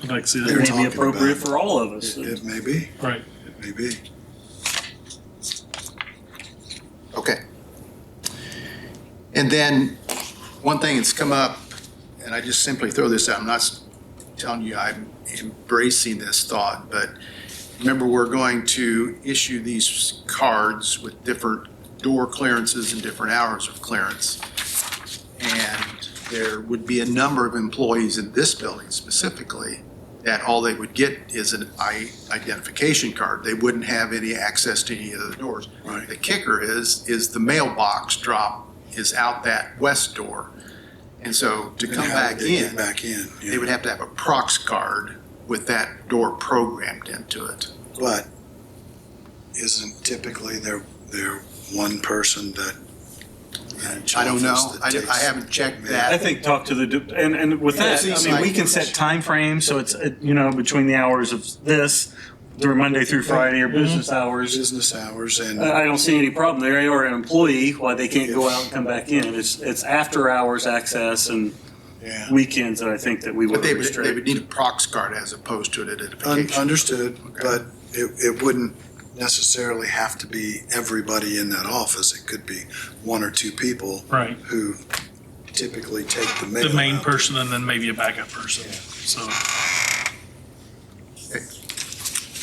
I'd like to see They're that. It may be talking appropriate about- for all of us. it may be. Right. It may be. Okay. And then one thing that's come up, and I just simply throw this out, I'm not telling you I'm embracing this thought, but remember, we're going to issue these cards with different door clearances and different hours of clearance. And there would be a number of employees in this building specifically that all they would get is an identification card. They wouldn't have any access to any of the doors. Right. The kicker is the mailbox drop is out that west door. And so to come And how back would they get in, back in. they would have to have a prox card with that door programmed into it. But isn't typically there one person that? I don't know. that I takes- haven't checked I that. think talk to the, and with that, I mean, we can set timeframes, so it's, between the hours of this, during Monday through Friday or business hours. Business hours and. I don't see any problem there, or an employee, why they can't go out and come back in. It's after hours access and Yeah. weekends that I think that we But would they would restrict. need a prox card as opposed to an identification. Understood, Okay. but it wouldn't necessarily have to be everybody in that office. It could be one or two people Right. who typically take the mail. The main out. person and then maybe a backup person. So,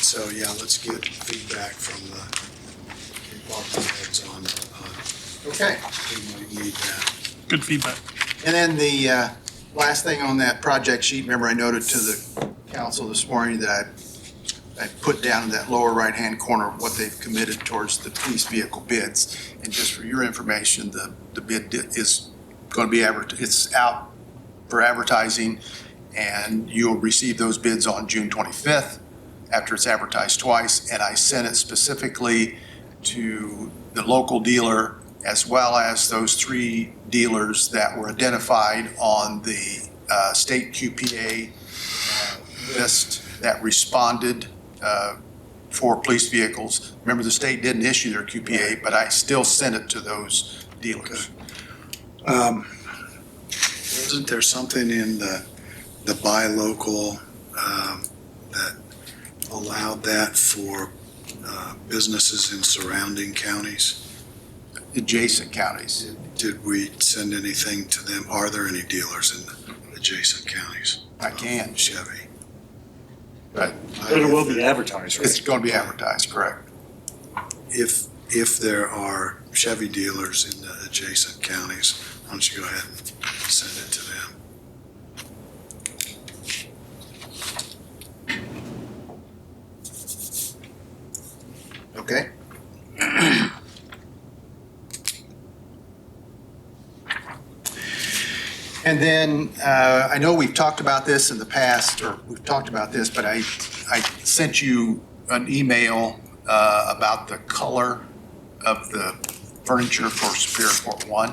So, yeah, let's get feedback from the department heads on, Okay. who might need that. good feedback. And then the last thing on that project sheet, remember I noted to the council this morning that I put down in that lower right-hand corner what they've committed towards the police vehicle bids. And just for your information, the bid is going to be, it's out for advertising, and you'll receive those bids on June 25th after it's advertised twice. And I sent it specifically to the local dealer as well as those 3 dealers that were identified on the state QPA list that responded for police vehicles. Remember, the state didn't issue their QPA, but I still sent it to those dealers. Wasn't there something in the buy local that allowed that for businesses in surrounding counties? Adjacent counties. Did we send anything to them? Are there any dealers in the adjacent counties? I can, Chevy. but But it will be advertised, it's right? going to be advertised, correct? If there are Chevy dealers in the adjacent counties, why don't you go ahead and send it to them? Okay. And then, I know we've talked about this in the past, or we've talked about this, but I sent you an email about the color of the furniture for Superior Court 1.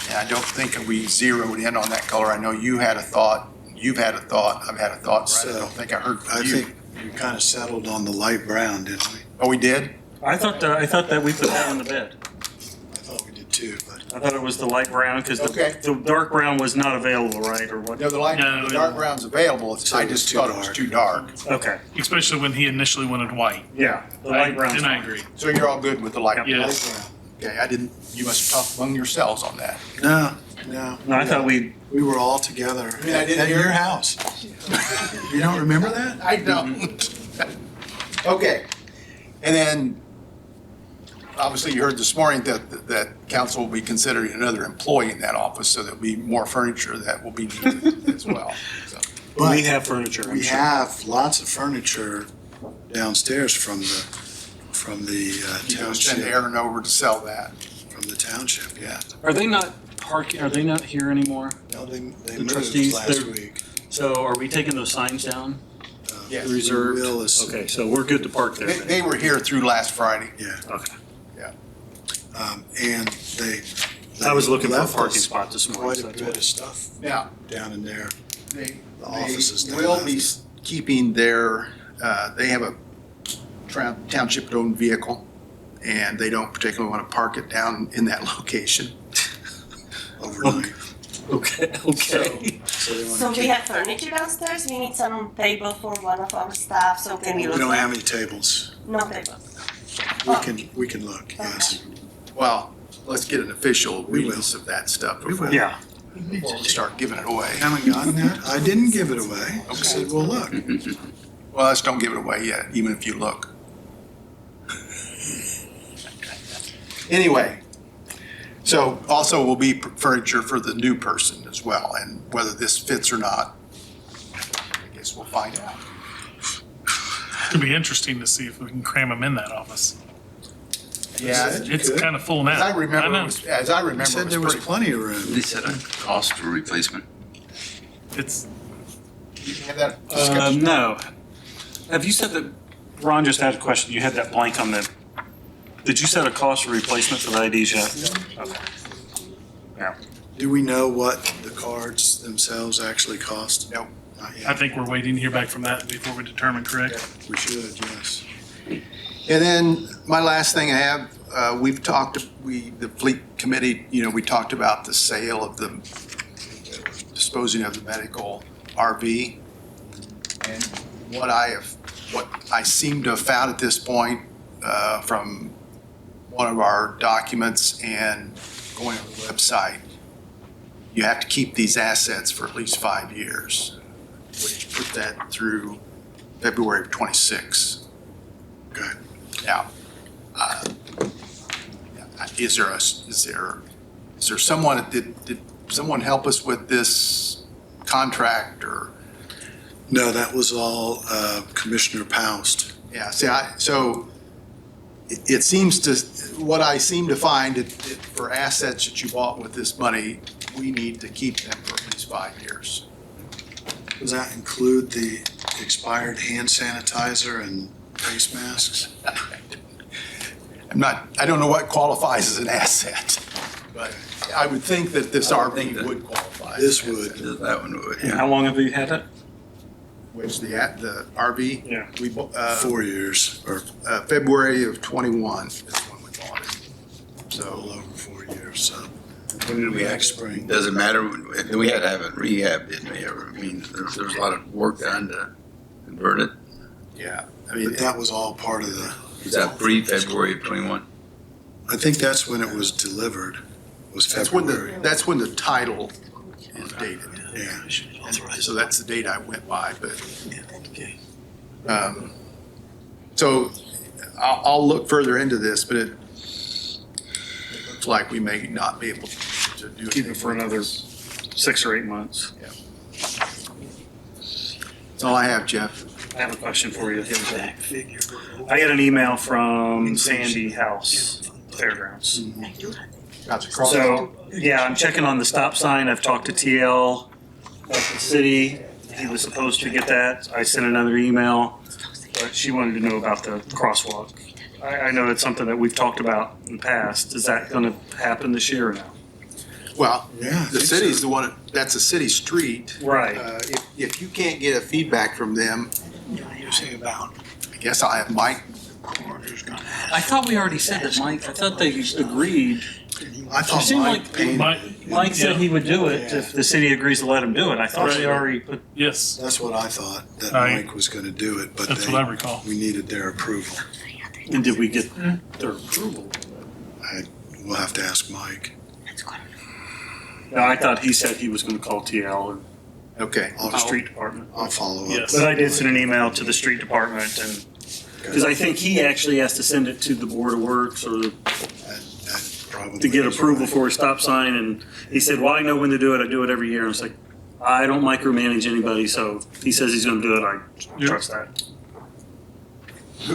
And I don't think we zeroed in on that color. I know you had a thought, you've had a thought, I've had a thought, but I don't think I heard I from you. think we kind of settled on the light brown, didn't we? Oh, we did? I thought that we put that on the bed. I thought we did too, but I thought it was the light brown, because Okay. the dark brown was not available, right, or what? No, the No, dark brown's available. I just thought it was too dark. Okay, Especially when he initially wanted white. yeah, the light brown. And I agree. So you're all good with the light? Yes. Okay, you must have talked among yourselves on that. no. No, I thought we We were all together mean, I didn't at hear your it. house. You don't remember that? I don't. Okay, and then, obviously you heard this morning that council will be considering another employee in that office, so there'll be more furniture that will be needed as well. So, we have furniture. I'm We sure. have lots of furniture downstairs from the you know, send township, Aaron over to sell that. from the township, yeah. Are they not parking? Are they not here anymore? No, they The moved trustees, last they're- week. So are we taking those signs down? Yes. Reserved? We will as- Okay, so we're good to park there then? They were here through last Friday. Yeah, Okay. and they. I was looking for a left parking us spot this morning. Quite so a that's bit why. of stuff Now, down in there. they offices they will left. be keeping their, they have a township-owned vehicle, and they don't particularly want to park it down in that location. Overnight. Okay, okay. So they want So to we keep, have furniture downstairs, we need some table for one of our staff, so can we we look? don't at- have any tables. No table. We can look, yes. Well, let's get an official We will. release of that stuff We before will. Yeah, we start giving it away. Haven't gotten that? I didn't give it away. I said, well, look. Well, let's don't give it away yet, even if you look. Anyway, so also will be furniture for the new person as well, and whether this fits or not, I guess we'll find out. It'd be interesting to see if we can cram them in that office. Yeah, It's kind of full now. as I remember, know. it was, as I I remember, said it there was was pretty. plenty of room. They said a cost for replacement. It's, You have that discussion? no. Have you said that, Ron just had a question, you had that blank on the, did you set a cost for replacement for the IDs yet? Okay. Yeah. Do we know what the cards themselves actually cost? No. Not I yet. think we're waiting to hear back from that before we determine, correct? We should, yes. And then my last thing I have, we've talked, the fleet committee, we talked about the sale of the, disposing of the medical RV. And what I seem to have found at this point, from one of our documents and going on the website, you have to keep these assets for at least 5 years, which put that through February of '26. Okay. Now, is there someone, did someone help us with this contract or? No, that was all Commissioner Poust. Yeah, see, so it seems to, what I seem to find, for assets that you bought with this money, we need to keep them for at least 5 years. Does that include the expired hand sanitizer and face masks? I don't know what qualifies as an asset, but I would think that this I would think RV that would qualify. as This an would. asset. That one would, And yeah. how long have you had it? Which the RV? Yeah. We bought, 4 years or February of '21 is when we bought it. a So, little over 4 years, so. When did we Next actually, spring. does it matter? We had to have it rehab, didn't we? Or, I mean, there was a lot of work done to convert it. yeah, I mean, But that was all part of the, Is that pre-February of '21? I think that's when it was delivered, was that's when February. that's when the title is dated. Yeah. And so that's the date I went by, but, so I'll look further into this, but it looks like we may not be able to do it. Keep it for another 6 or 8 months. That's all I have, Jeff. I have a question for you. I got an email from Sandy House Fairgrounds. Got the cross. So, yeah, I'm checking on the stop sign. I've talked to TL at the city. He was supposed to get that. I sent another email, but she wanted to know about the crosswalk. I know it's something that we've talked about in the past. Is that going to happen this year or no? Well, Yeah, I the think city's so. the one, that's a city street. Right. If you can't get a feedback from them, I guess I'll have Mike. I thought we already said that, Mike. I thought they agreed. I It thought seemed Mike like painted. Mike said he would do it if the city agrees to let him do it. I thought we already put. Yes, That's what I thought, that I- Mike was gonna do it, but that's what I recall. we needed their approval. And did we get their approval? We'll have to ask Mike. No, I thought he said he was going to call TL or Okay. the street department. I'll follow up. Yes. But I did send an email to the street department and, because I think he actually has to send it to the Board of Works or That probably to get is approval right. for a stop sign. And he said, well, I know when to do it. I do it every year. And I was like, I don't micromanage anybody. So if he says he's going to do it, I trust that.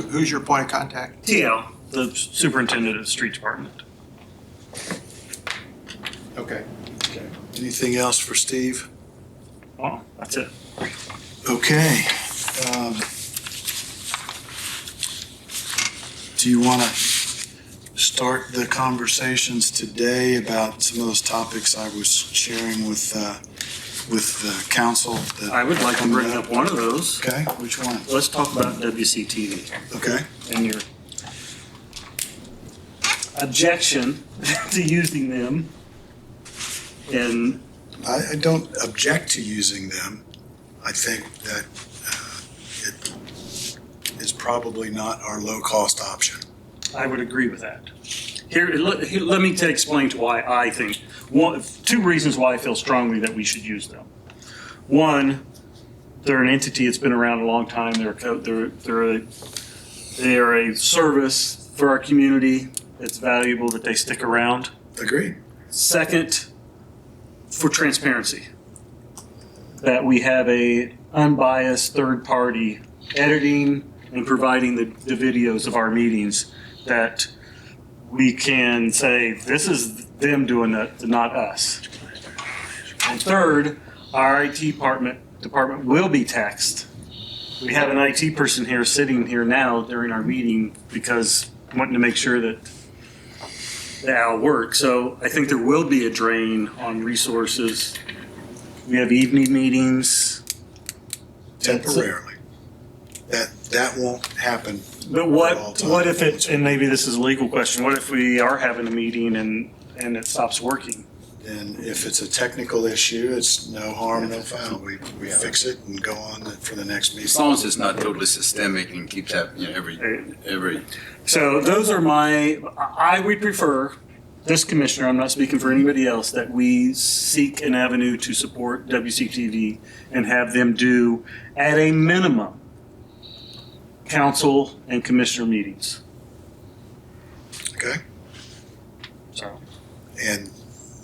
Who's your point of contact? TL, the superintendent of the street department. Okay. Anything else for Steve? Oh, that's it. Okay. Do you want to start the conversations today about some of those topics I was sharing with the council? that I would like to bring up one of those. Okay, which one? Let's talk about WCTV Okay, and your objection to using them. And I don't object to using them. I think that it is probably not our low-cost option. I would agree with that. Let me explain to why I think, two reasons why I feel strongly that we should use them. One, they're an entity that's been around a long time. They are a service for our community. It's valuable that they stick around. Agreed. Second, for transparency, that we have a unbiased third party editing and providing the videos of our meetings, that we can say, this is them doing that, not us. And third, our IT department will be taxed. We have an IT person here sitting here now during our meeting because wanting to make sure that the OWL works. So I think there will be a drain on resources. We have evening meetings. Temporarily. That won't happen. But all what time. if it, and maybe this is a legal question, what if we are having a meeting and it stops working? And if it's a technical issue, it's no harm, no foul. We fix it and go on for the next meeting. As long as it's not totally systemic and keeps happening, every. So those are I would prefer, this commissioner, I'm not speaking for anybody else, that we seek an avenue to support WCTV and have them do, at a minimum, council and commissioner meetings. Okay? So. And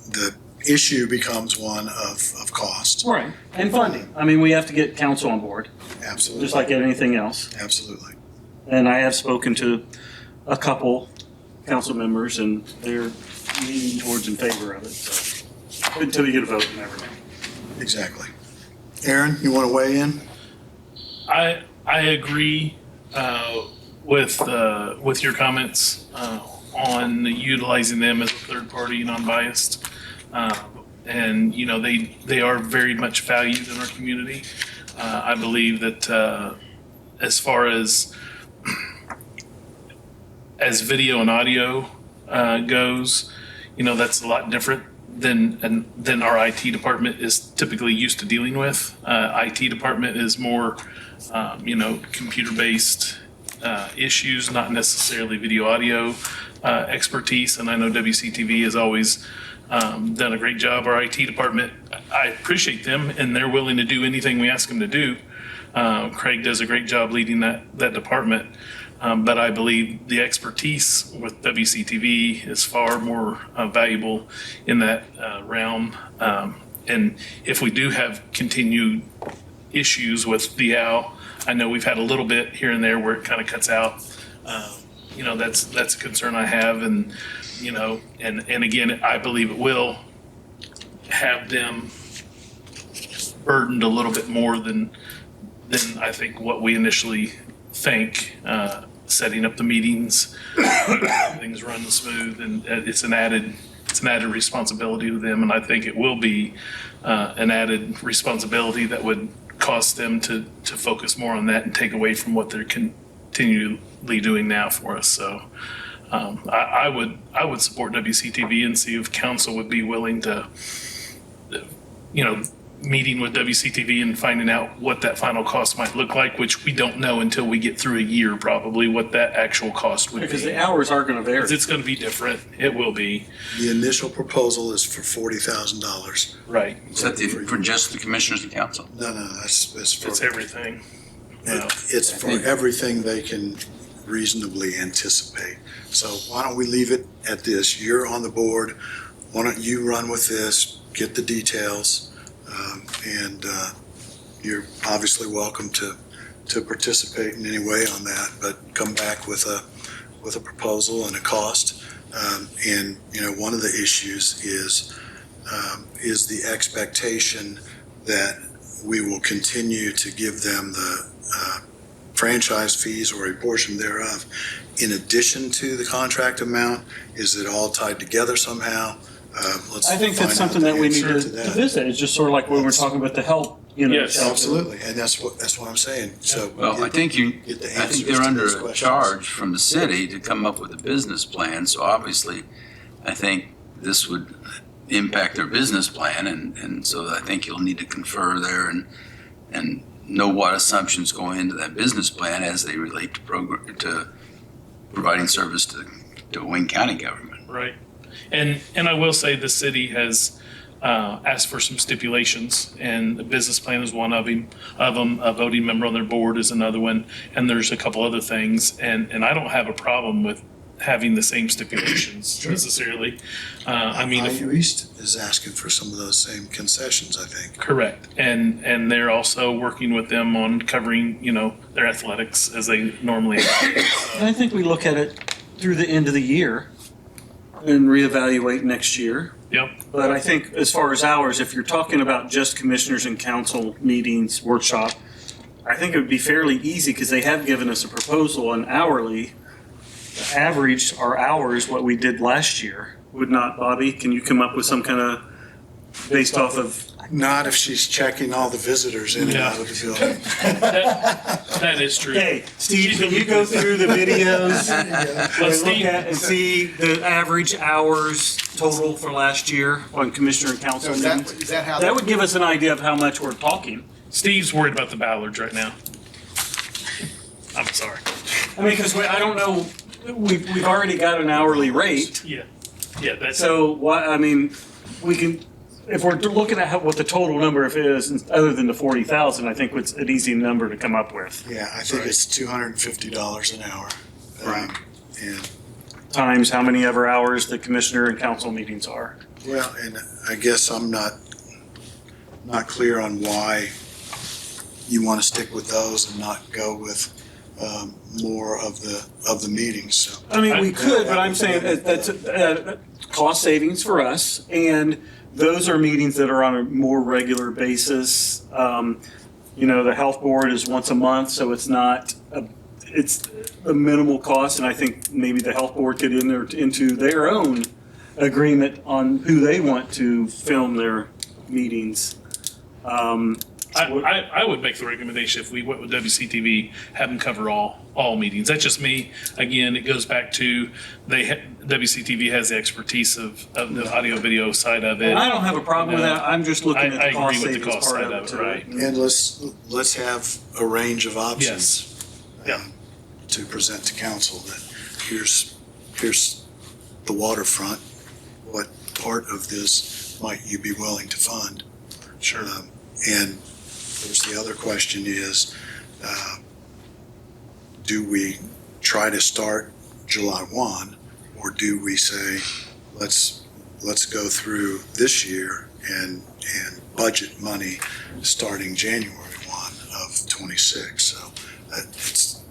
the issue becomes one of cost. Right. And funding. I mean, we have to get council on board, Absolutely. just like anything else. Absolutely. And I have spoken to a couple council members, and they're leaning towards in favor of it. So until you get a vote, you never know. Exactly. Aaron, you want to weigh in? I agree with your comments on utilizing them as a third party and unbiased. And you know, they are very much valued in our community. I believe that as far as video and audio goes, you know, that's a lot different than our IT department is typically used to dealing with. IT department is more, you know, computer-based issues, not necessarily video audio expertise. And I know WCTV has always done a great job. Our IT department, I appreciate them, and they're willing to do anything we ask them to do. Craig does a great job leading that department. But I believe the expertise with WCTV is far more valuable in that realm. And if we do have continued issues with the OWL, I know we've had a little bit here and there where it kind of cuts out. You know, that's a concern I have. And, you know, and again, I believe it will have them burdened a little bit more than I think what we initially think. Setting up the meetings, everything's running smooth, and it's an added responsibility to them. And I think it will be an added responsibility that would cause them to focus more on that and take away from what they're continually doing now for us. So I would support WCTV and see if council would be willing to, you know, meeting with WCTV and finding out what that final cost might look like, which we don't know until we get through a year probably what that actual cost would be. Because the hours are going to vary. It's going to be different. It will be. The initial proposal is for $40,000. Right. Is that for just the commissioners and council? No, it's for It's everything. it's for everything they can reasonably anticipate. So why don't we leave it at this? You're on the board. Why don't you run with this, get the details, and you're obviously welcome to participate in any way on that, but come back with a proposal and a cost. And you know, one of the issues is the expectation that we will continue to give them the franchise fees or a portion thereof in addition to the contract amount? Is it all tied together somehow? Let's I think find that's out something the that we need answer to that. visit. It's just sort of like when we're talking about the help, Yes. shelter. Absolutely, and that's what I'm saying. So Well, I think they're under a charge from the city to come up with a business plan, so obviously, I think this would impact their business plan, and so I think you'll need to confer there and know what assumptions go into that business plan as they relate to providing service to Wayne County government. Right. And I will say the city has asked for some stipulations, and the business plan is one of them. A voting member on their board is another one, and there's a couple other things. And I don't have a problem with having the same stipulations necessarily. I mean, IU East is asking for some of those same concessions, I think. correct. And they're also working with them on covering, their athletics as they normally have. And I think we look at it through the end of the year and reevaluate next year. Yep. But I think as far as hours, if you're talking about just commissioners and council meetings, workshop, I think it would be fairly easy because they have given us a proposal on hourly. Average our hours what we did last year. Would not, Bobby? Can you come up with some kind of, based off of, Not if she's checking all the visitors in and Yeah. out of the building. That is true. hey, Steve, can you go through the videos and look Steve- at and see the average hours total for last year on commissioner and So council is meetings? that how? That would give us an idea of how much we're talking. Steve's worried about the Ballards right now. I'm sorry. I mean, because I don't know, we've already got an hourly rate. Yeah. Yeah, that's. So why, I mean, we can, if we're looking at what the total number of is, other than the 40,000, I think it's an easy number to come up with. Yeah, I think it's $250 an hour. Right. And, Times how many ever hours the commissioner and council meetings are. well, and I guess I'm not clear on why you want to stick with those and not go with more of the meetings, so. I mean, we could, but I'm saying that's cost savings for us, and those are meetings that are on a more regular basis. The health board is once a month, so it's not, it's a minimal cost, and I think maybe the health board could enter into their own agreement on who they want to film their meetings. I would make the recommendation if we went with WCTV, have them cover all meetings. That's just me. Again, it goes back to WCTV has the expertise of the audio video side of it. And I don't have a problem with that, I'm just looking I at the cost agree with the savings cost part side of of it it, too. right. And let's have a range of options. Yeah. To present to council that here's the waterfront. What part of this might you be willing to fund? Sure. And of course, the other question is, do we try to start July 1, or do we say, let's go through this year and budget money starting January 1 of 26? So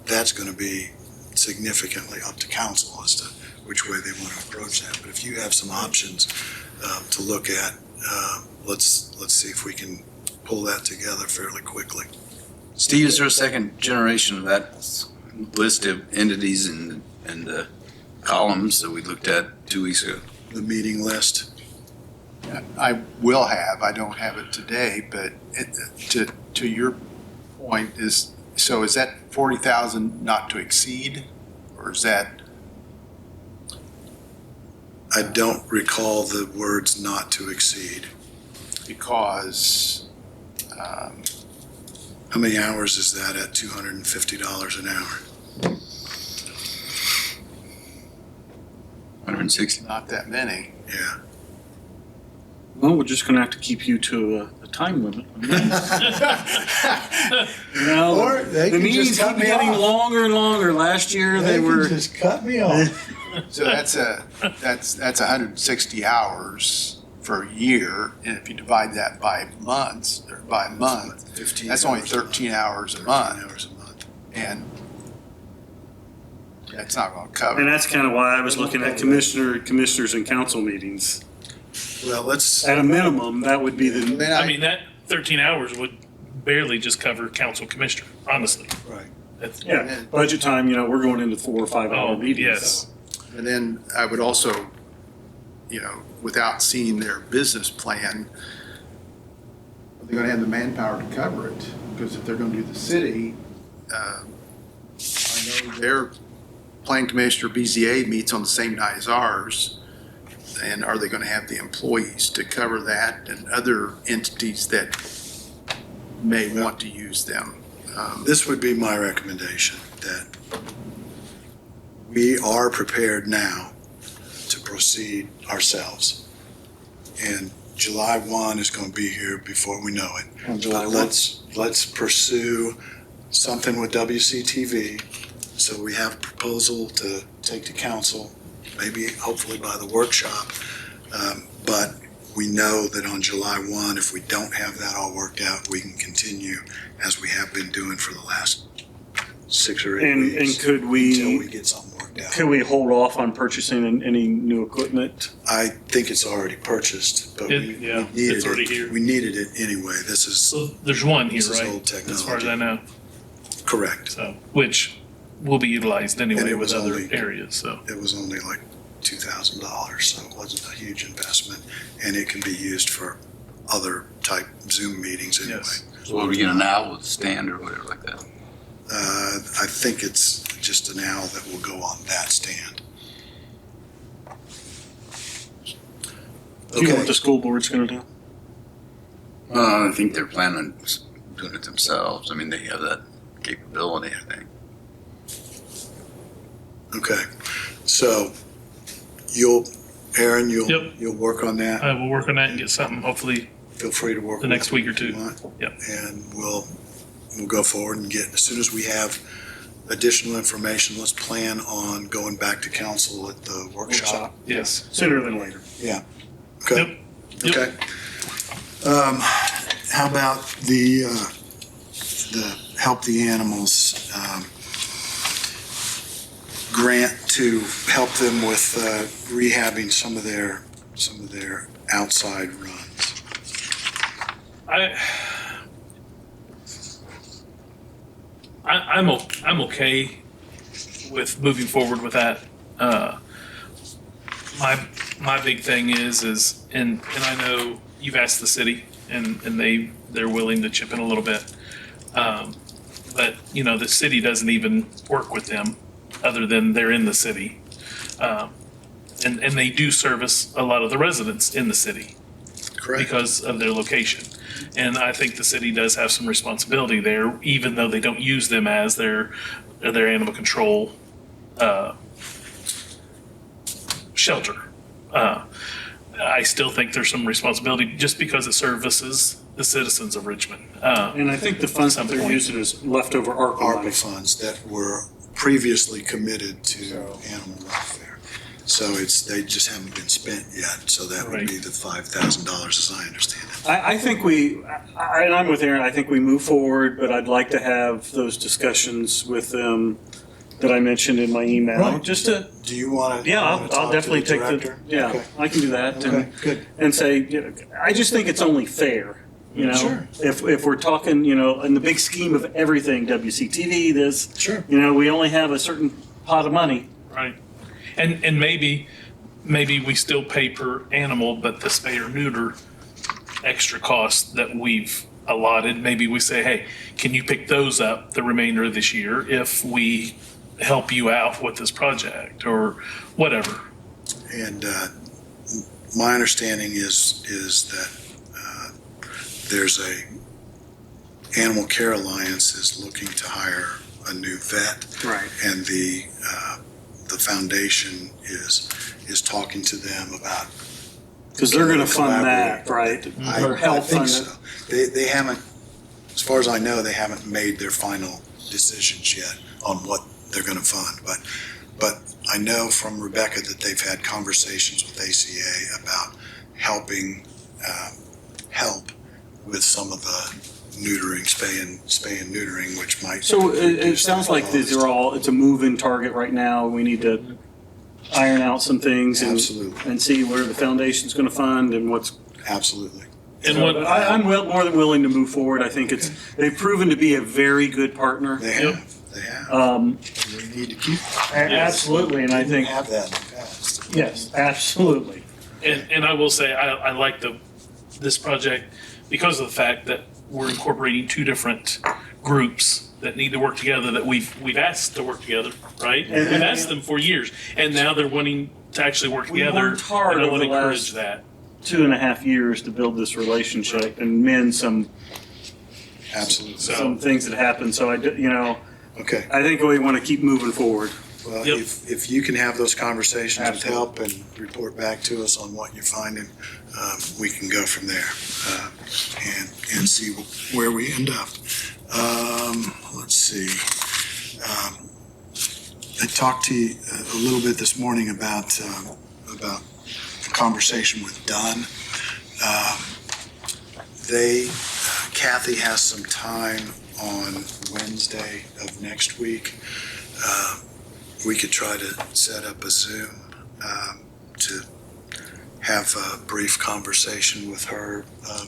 that's going to be significantly up to council as to which way they want to approach that. But if you have some options to look at, let's see if we can pull that together fairly quickly. Steve, is there a second generation of that list of entities and the columns that we looked at 2 weeks ago? The meeting list. I will have, I don't have it today, but to your point is that 40,000 not to exceed, or is that? I don't recall the words not to exceed. Because, How many hours is that at $250 an hour? 160. not that many. Yeah. Well, we're just gonna have to keep you to a time limit. Or they The can meetings just cut keep me getting off. longer and longer. Last year, they were, just cut me off. So that's 160 hours for a year, and if you divide that by months, or by a month, 15 that's only hours a month. 13 hours a 13 month, hours a month. and that's not gonna cover. and that's kind of why I was looking at commissioners and council meetings. Well, let's, At a minimum, that would be the, I mean, that 13 hours would barely just cover council commissioner, honestly. right. Yeah, budget time, we're going into 4 or 5 hour meetings. Yes. And then I would also, without seeing their business plan, are they gonna have the manpower to cover it? Because if they're gonna do the city, I know their plan commissioner, BZA, meets on the same night as ours. And are they gonna have the employees to cover that and other entities that may want to use them? This would be my recommendation, that we are prepared now to proceed ourselves. And July 1 is going to be here before we know it. On July But 1. let's pursue something with WCTV, so we have a proposal to take to council, maybe hopefully by the workshop. But we know that on July 1, if we don't have that all worked out, we can continue as we have been doing for the last 6 or 8 And weeks. could Until we, we get something worked out. could we hold off on purchasing any new equipment? I think it's already purchased, but we Yeah, needed it's already it. here. We needed it anyway. This is So there's one here, This is right? old As far as I technology. know, correct. so, which will be utilized And anyway it with was other only- areas, so. It was only like $2,000, so it wasn't a huge investment, and it can be used for other type Zoom meetings anyway. Yes. So what are we getting, an owl with a stand or whatever like that? I think it's just an owl that will go on that stand. Do you know Okay. what the school board's gonna do? I think they're planning on doing it themselves. I mean, they have that capability, I think. Okay, so Aaron, Yep. you'll work on that. I will work on that and get something, hopefully, Feel free to work the with next me week or if you two. want. Yep. And we'll go forward and get, as soon as we have additional information, let's plan on going back to council at the workshop. Yes. Sooner than later. Okay, Yep. okay. How about the Help the Animals, grant to help them with, rehabbing some of their outside runs? I'm okay with moving forward with that. My big thing is, and I know you've asked the city and they're willing to chip in a little bit. But the city doesn't even work with them other than they're in the city. And they do service a lot of the residents in the city Correct. because of their location. And I think the city does have some responsibility there, even though they don't use them as their animal control shelter. I still think there's some responsibility just because it services the citizens of Richmond. And I think the funds that they're using is leftover ARPA money. ARPA funds that were previously committed to animal welfare. So they just haven't been spent yet, so that would Right. be the $5,000 as I understand it. I think and I'm with Aaron, I think we move forward, but I'd like to have those discussions with them that I mentioned in my email. Right. Just to, Do you want to? yeah, I'll definitely take Okay. I can do that. Okay, good. And say, I just think it's only fair, Sure. If we're talking, in the big scheme of everything, WCTV, this, Sure. we only have a certain pot of money. Right. And maybe we still pay per animal, but the spay or neuter extra costs that we've allotted, maybe we say, hey, can you pick those up the remainder of this year if we help you out with this project or whatever? And my understanding is that there's Animal Care Alliance is looking to hire a new vet. Right. And the foundation is talking to them about. Because they're going to fund Collaborate. that, right? Or I help think fund so. it. They haven't, as far as I know, they haven't made their final decisions yet on what they're going to fund. But I know from Rebecca that they've had conversations with ACA about helping help with some of the neutering, spay and neutering, which might. So it reduce sounds their like these cost. are it's a moving target right now. We need to iron out some things Absolutely. and see where the foundation's going to fund and what's. Absolutely. And what I'm more than willing to move forward. I think they've proven to be a very good partner. They Yep. have. They have. We need to keep. Absolutely, and I Didn't think, have that in the past. yes, absolutely. And I will say, I like this project because of the fact that we're incorporating two different groups that need to work together, that we've asked to work together, right? And- We've asked them for years, and now they're wanting to actually work We together. worked hard And I over want to the encourage last- that. 2.5 years to build this relationship and mend some Absolutely. some things that happened. So Okay. I think we want to keep moving forward. Well, Yep. if you can have those conversations with Absolutely. help and report back to us on what you're finding, we can go from there and see where we end up. Let's see. I talked to you a little bit this morning about a conversation with Dunn. Kathy has some time on Wednesday of next week. We could try to set up a Zoom to have a brief conversation with her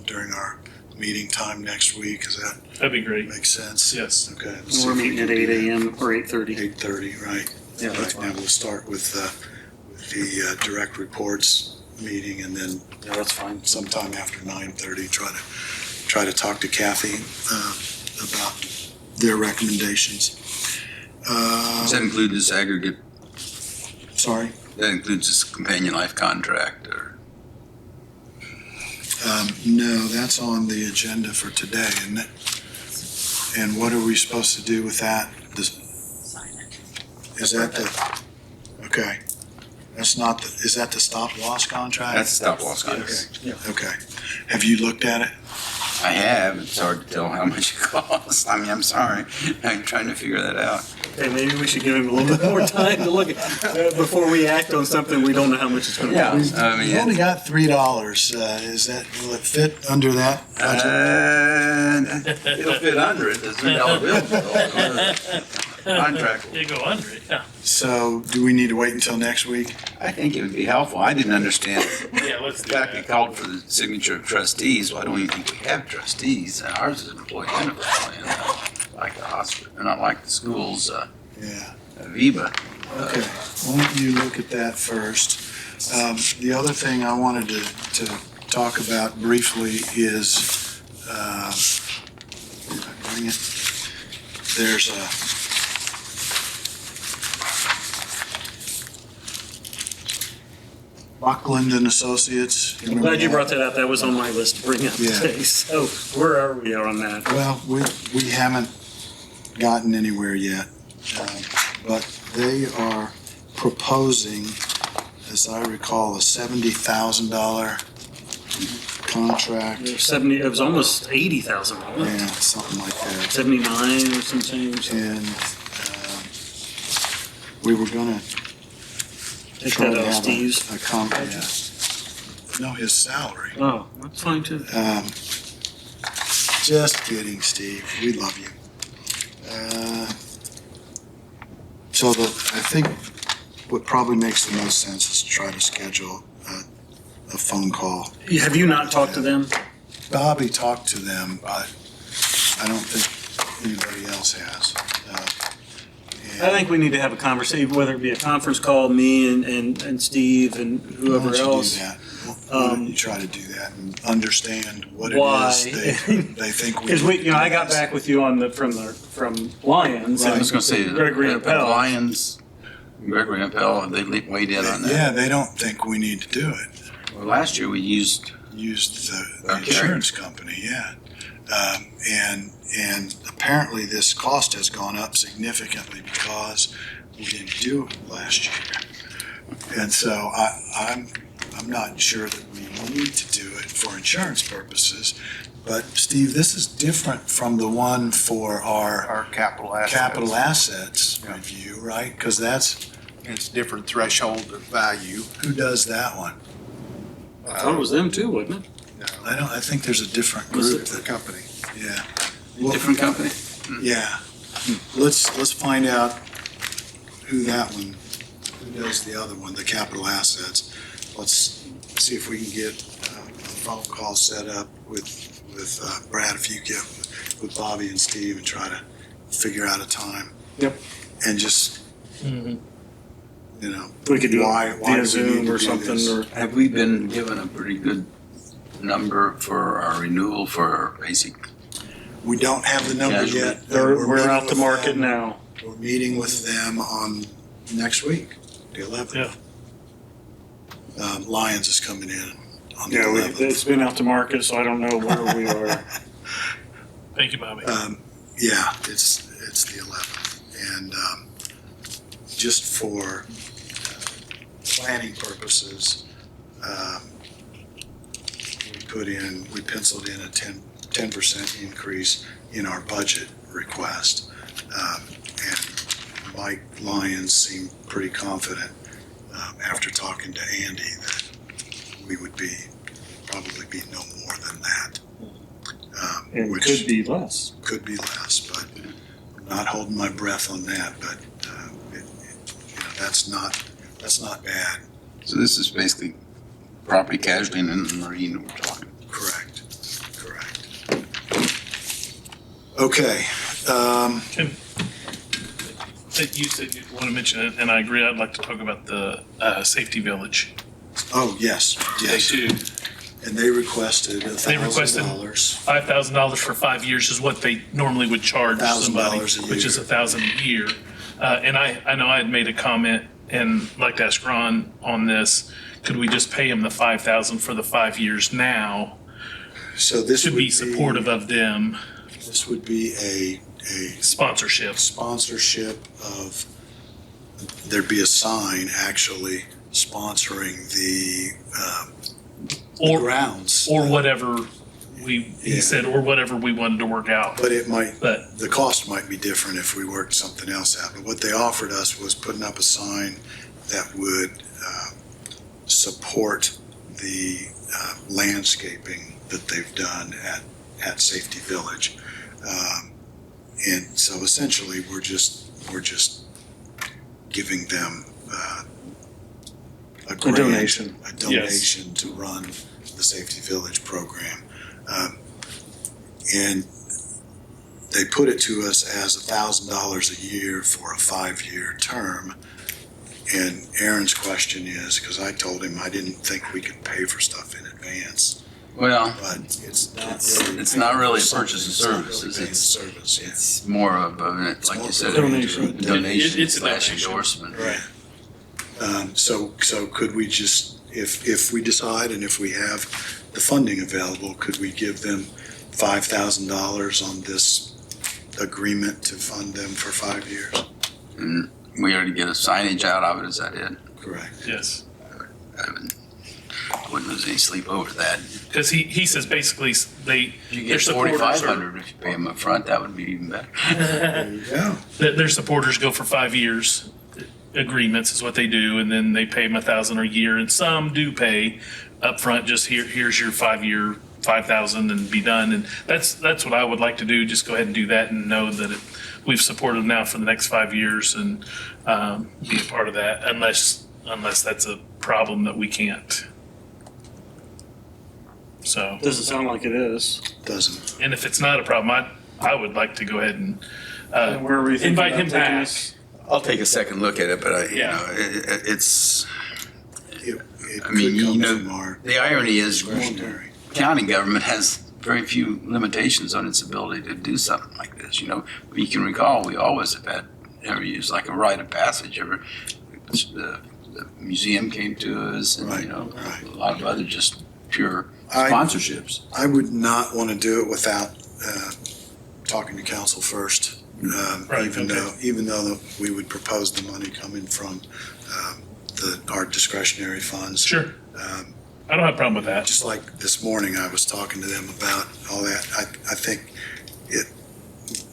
during our meeting time next week. Does that That'd be great. make sense? Yes. Okay. let's see We're if we meeting can at do 8 that. a.m. or 8:30. 8:30, right. Yeah, that's Right, fine. now we'll start with the direct reports meeting, and then Yeah, that's fine. sometime after 9:30, try to talk to Kathy about their recommendations. Does that include this aggregate, Sorry? that includes this companion life contract, or? No, that's on the agenda for today, isn't it? And what are we supposed to do with that? Sign it. Is that okay. That's not is that the stop loss contract? That's a stop loss contract. Okay. Have you looked at it? I have, it's hard to tell how much it costs. I mean, I'm sorry, I'm trying to figure that out. Okay, maybe we should give him a little bit more time to look at before we act on something we don't know how much it's going to Yeah. cost. I We've only mean, got $3. Will it fit under that budget? it'll fit under it, the $3 bill. Contract. You go under it, yeah. So do we need to wait until next week? I think it would be helpful. I didn't understand. Yeah, let's In do fact, we that. called for the signature of trustees. Well, I don't even think we have trustees. Ours is an employee benefit plan, like the hospital, not like the schools, Yeah. Viva. Okay. Why don't you look at that first? The other thing I wanted to talk about briefly is, did I bring it? There's Buckland and Associates. I'm glad you brought that up. That was on my list to bring up Yeah. today. So where are we on that? Well, we haven't gotten anywhere yet, but they are proposing, as I recall, a $70,000 contract. 70. It was almost $80,000. Yeah, something like that. 79 or some change. And we were gonna Take try that to out of have Steve's. no, his salary. Oh, that's fine too. Just kidding, Steve. We love you. So I think what probably makes the most sense is to try to schedule a phone call. Have you not talked to them? Bobby talked to them, but I don't think anybody else has. I think we need to have a conversation, whether it be a conference call, me and Steve and Why whoever don't you else. do that? Why don't you try to do that and understand what Why? it is they think we. Because I got back with you on from Lions. I Right. was gonna say, Gregory and Pell. Lions, Gregory and Pell, they weighed in on that. Yeah, they don't think we need to do it. Well, last year we used, Used the Okay. insurance company, yeah. And apparently this cost has gone up significantly because we didn't do it last year. And so I'm not sure that we need to do it for insurance purposes. But Steve, this is different from the one for our capital assets. capital assets Yeah. review, right? Because It's different threshold of value. who does that one? I thought it was them too, wasn't it? I think there's a different Was group it that, Company. yeah. different company. Yeah, let's find out who does the other one, the capital assets. Let's see if we can get a phone call set up with Brad, if you get with Bobby and Steve and try to figure out a time. Yep. And just, Mhm. you know, We could do why it do we via need Zoom to or do something, this? or Have we been given a pretty good number for our renewal for our basic? We don't have the number Casualty. yet. we're meeting out to with market them. now. We're meeting with them on next week, the 11th. Yeah. Lyons is coming in on the Yeah, 11th. it's been out to market, so I don't know where we are. Thank you, Bobby. Yeah, it's the 11th. And just for planning purposes, we penciled in a 10% increase in our budget request. And Mike Lyons seemed pretty confident after talking to Andy that we would probably be no more than that. And Which could be less. could be less, but I'm not holding my breath on that, but that's not bad. So this is basically property casualty and then marine we're talking. Correct. Okay. You said you want to mention it, and I agree. I'd like to talk about the safety village. Oh, yes. They too. And they requested They requested $1,000. $5,000 for 5 years is what they normally would charge somebody, $1,000 a which is year. $1,000 a year. And I know I had made a comment and like to ask Ron on this. Could we just pay him the $5,000 for the 5 years now So this to would be supportive of them? This would be a Sponsorship. sponsorship of, there'd be a sign actually sponsoring the grounds. Or whatever he Yeah. said, or whatever we wanted to work out. But it might, But the cost might be different if we worked something else out. But what they offered us was putting up a sign that would support the landscaping that they've done at Safety Village. And so essentially, we're just giving them a grant, donation. a donation to run the Safety Village program. And they put it to us as $1,000 a year for a 5-year term. And Aaron's question is, because I told him I didn't think we could pay for stuff in advance, Well, but it's it's not really a something. purchase of It's not really services. paying It's service, yeah. It's more of a, like you said, Donation. donation It's a slash donation. endorsement. Right. So could we just, if we decide and if we have the funding available, could we give them $5,000 on this agreement to fund them for 5 years? And we already get a signage out of it, is that it? Correct. Yes. I wouldn't lose any sleep over that. Because he says basically If you their get supporters $4,500 if you pay them up front, that would be even better. There you go. their supporters go for 5 years agreements is what they do, and then they pay them $1,000 a year, and some do pay upfront. Just here's your 5-year $5,000 and be done. And that's what I would like to do. Just go ahead and do that and know that we've supported them now for the next 5 years and be a part of that. Unless that's a problem that we can't. So, Doesn't sound like it is. Doesn't. and if it's not a problem, I would like to go ahead and Where are we thinking invite about him taking back. this? I'll take a second look at it, but Yeah. It I mean, could come you know, from our the irony is discretionary. county government has very few limitations on its ability to do something like this. You know, you can recall we always have never used like a rite of passage. The museum came to us, and Right, you know, right. a lot of other just pure I- sponsorships. I would not want to do it without talking to council first. Right, Even though we would propose the money coming from our discretionary funds. Sure. I don't have a problem with that. Just like this morning, I was talking to them about all that. I think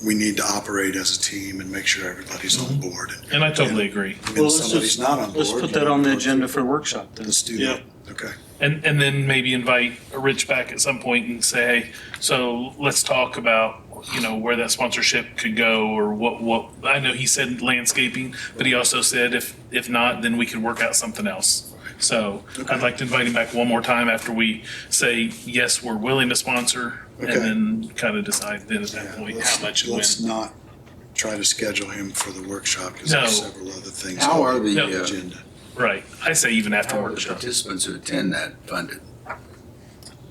we need to operate as a team and make sure everybody's on board. And I totally agree. And Well, if somebody's not on board. Let's put that on the agenda for the workshop then. Let's do Yeah. that. Okay. And then maybe invite Rich back at some point and say, hey, so let's talk about, where that sponsorship could go, or what, I know he said landscaping, but he also said if not, then we could work out something else. So I'd like to invite him back one more time after we say, yes, we're willing to sponsor, and Okay. then kind of decide then at that point how much and when. Let's not try to schedule him for the workshop because there's No. several other things How are on the, the agenda. Right. I say even after how are the workshop. participants who attend that funded?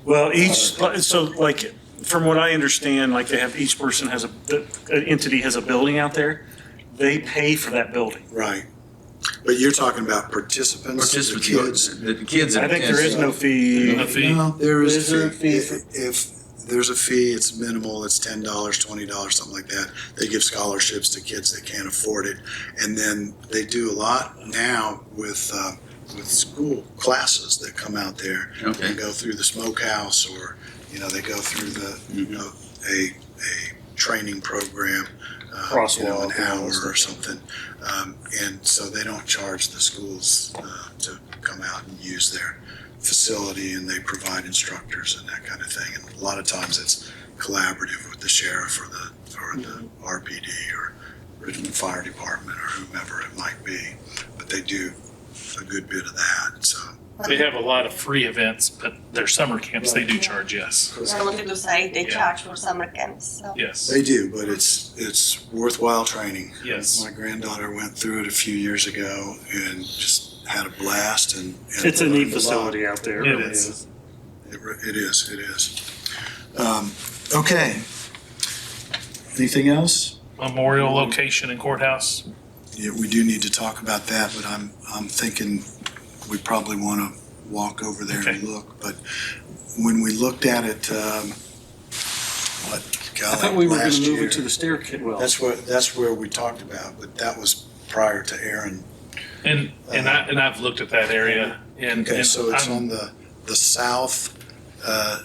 Well, so like, from what I understand, like they have, each person has an entity has a building out there. They pay for that building. Right. But you're talking about participants, the Participants, kids. the kids that I think attend. there is no fee. No fee. No, there is Is there a a fee. fee If there's a fee, it's minimal, it's $10, $20, something like that. They give scholarships to kids that can't afford it. And then they do a lot now with school classes that come out there Okay. and go through the smokehouse, or, they go through a training program, Crosswalk, an hour or something. And so they don't charge the schools to come out and use their facility, and they provide instructors and that kind of thing. And a lot of times it's collaborative with the sheriff or the RPD or Richmond Fire Department or whomever it might be. But they do a good bit of that. So They have a lot of free events, but their summer camps, they do charge, yes. I wanted to say they Yeah. charge for summer camps, so. Yes. they do, but it's worthwhile training. Yes. My granddaughter went through it a few years ago and just had a blast. And It's a neat learned lot. facility out there. It really is. It is. Okay. Anything else? Memorial location and courthouse. Yeah, we do need to talk about that, but I'm thinking we probably want to walk over there and Okay. look. But when we looked at it, I thought we were going last to move year, it to the staircase. Well, that's where we talked about, but that was prior to Aaron. And I've looked at that area and. Okay, and so it's I'm- on the south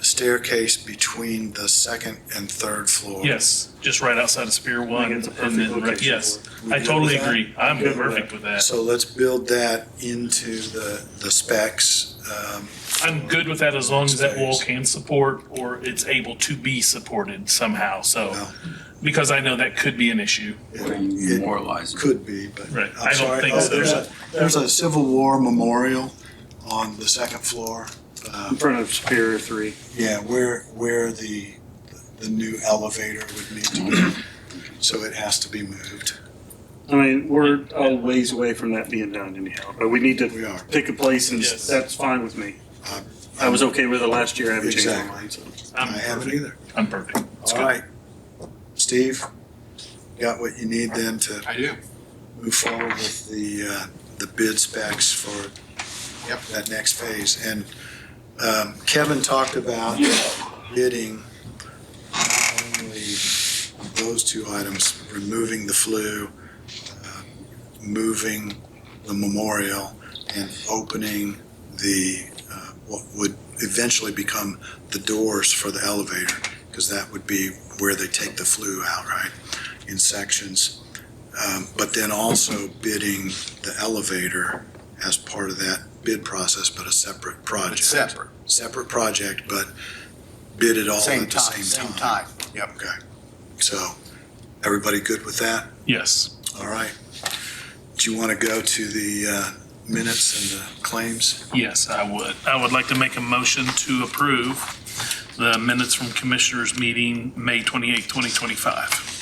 staircase between the second and third floor. Yes, just right outside of Spear One. it's a perfect And then, location yes, for it. I We good totally with that? agree. I'm Good with perfect with that. So let's build that into the specs. I'm good with that as long as that wall Upstairs. can support or it's able to be supported somehow. So, Well, because I know that could be an issue. it Memorializing. could be, but Right. I'm I don't sorry. think Oh, so. there's a Civil War memorial on the second floor. in front of Superior 3. Yeah, where the new elevator would need to be. So it has to be moved. I mean, we're a ways away from that being done anyhow, but we need We to are. pick a place, and Yes. that's fine with me. Um, I was okay with it last year. I haven't changed my Exactly. mind. So. I I'm haven't perfect. either. I'm perfect. It's All good. right. Steve, got what you need then to I do. move forward with the bid specs for Yep. that next phase. And Kevin talked about bidding not only those two items, removing the flue, moving the memorial, and opening the what would eventually become the doors for the elevator, because that would be where they take the flue out, right, in sections. But then also bidding the elevator as part of that bid process, but a separate project. It's separate. Separate project, but bid it all Same at the time, same same time. time. Yep. Okay. So, everybody good with that? Yes. All right. Do you want to go to the minutes and the claims? Yes, I would. I would like to make a motion to approve the minutes from Commissioners meeting May 28, 2025.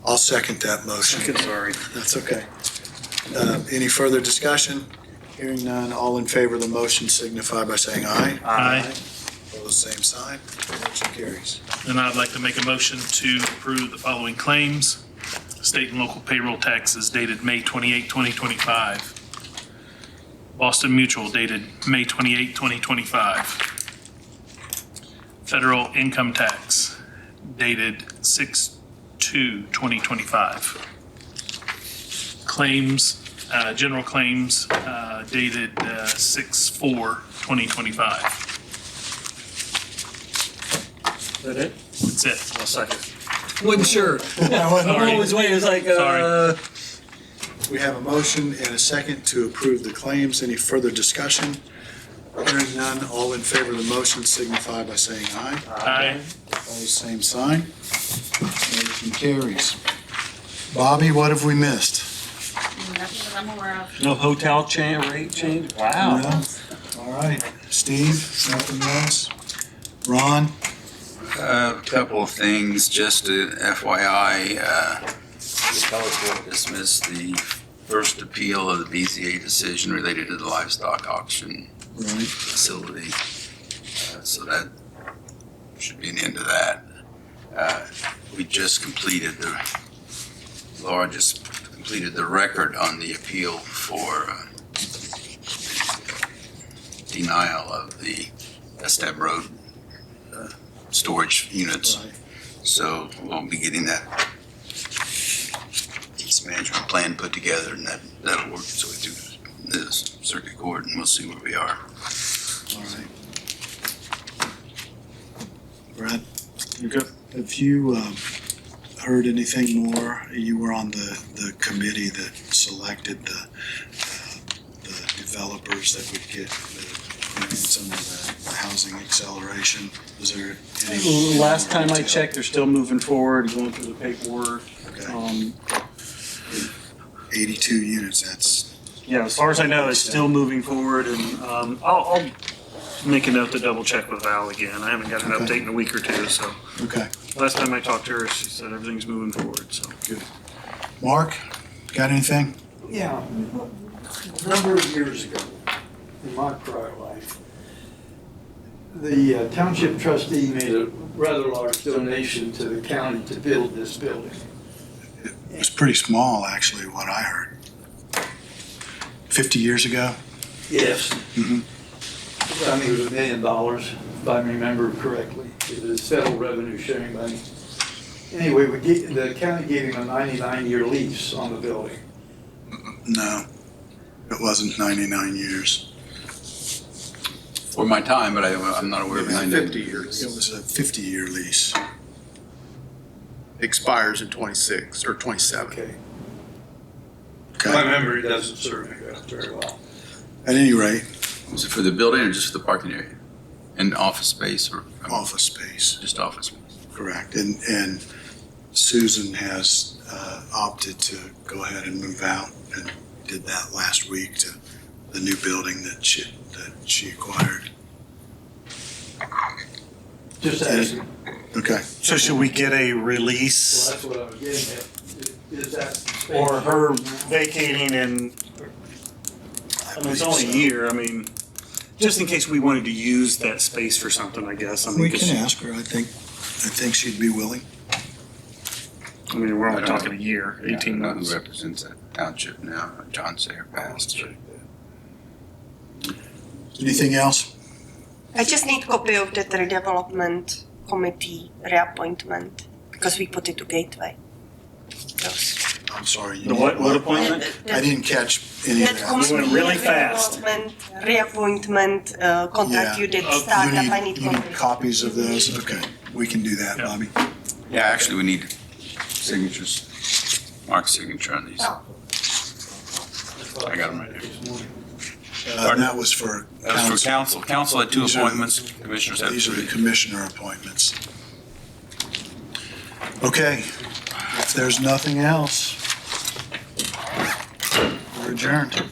I'll second that motion. Sorry. That's okay. Any further discussion? Hearing none, all in favor of the motion signify by saying aye. Aye. Opposed, same sign. Motion carries. And I'd like to make a motion to approve the following claims. State and local payroll taxes dated May 28, 2025. Boston Mutual dated May 28, 2025. Federal income tax dated 6/2/2025. Claims, general claims dated 6/4/2025. Is that it? That's it. I'll second. Wasn't sure. Sorry. Always waiting. It's like, Sorry. We have a motion and a second to approve the claims. Any further discussion? Hearing none, all in favor of the motion signify by saying aye. Aye. Opposed, same sign. Motion carries. Bobby, what have we missed? Nothing that I'm aware of. No hotel rate change? Wow. No? All right. Steve, nothing else? Ron? A couple of things, just to FYI, the appellate court dismissed the first appeal of the BZA decision related to the livestock auction Right. facility. So that should be an end of that. We just completed Laura just completed the record on the appeal for denial of the Esteb Road storage units. Right. So we'll be getting that East management plan put together, and that'll work its way through this circuit court, and we'll see where we are. All right. Brad, You good? have you heard anything more? You were on the committee that selected the developers that would get some of the housing acceleration. Was there any? Last time I detail? checked, they're still moving forward, going through the paperwork. Okay. 82 units, that's, Yeah, as far as I know, it's still moving forward, and I'll make a note to double check with Val again. I haven't got an Okay. update in a week or two, so. okay, Last time I talked to her, she said everything's moving forward, so. good. Mark, got anything? Yeah, a number of years ago, in my prior life, the township trustee made a rather large donation to the county to build this building. It was pretty small, actually, what I heard. 50 years ago? Yes. Mhm. I think it was $1 million, if I remember correctly. It was federal revenue sharing money. Anyway, the county gave him a 99-year lease on the building. No, it wasn't 99 years. For my time, but I'm not aware of It's any. 50 years. It was a 50-year lease. Expires in 26 or 27. Okay. Okay. My memory doesn't serve me very well. At any rate, Was it for the building or just for the parking area? And office space or? office space, Just office space. correct. And Susan has opted to go ahead and move out and did that last week to the new building that she acquired. Just asking. Okay. So should we get a Well, release that's what I was getting at. Is that space? or her vacating and, I mean, it's only a year, I mean, just in case we wanted to use that space for something, I guess. I mean, We 'cause- can ask her. I think she'd be willing. I mean, we're only I don't talking a year, I 18 don't know months. who represents that township now. John Sayer passed. Anything else? I just need copy of that redevelopment committee reappointment because we put it to Gateway. Those. I'm sorry. The what appointment? I didn't catch any of That that. committee went really fast. reappointment contract Yeah. you did You start up. I need need copy. copies of those? Okay, we can do that, Yeah. Bobby. Yeah, actually, we need signatures. Mark's signature on these. Oh. I got them right here. And that was for That was for council. council. Council had 2 These are- appointments, commissioners had These are the 3. commissioner appointments. Okay, if there's nothing else, we're adjourned.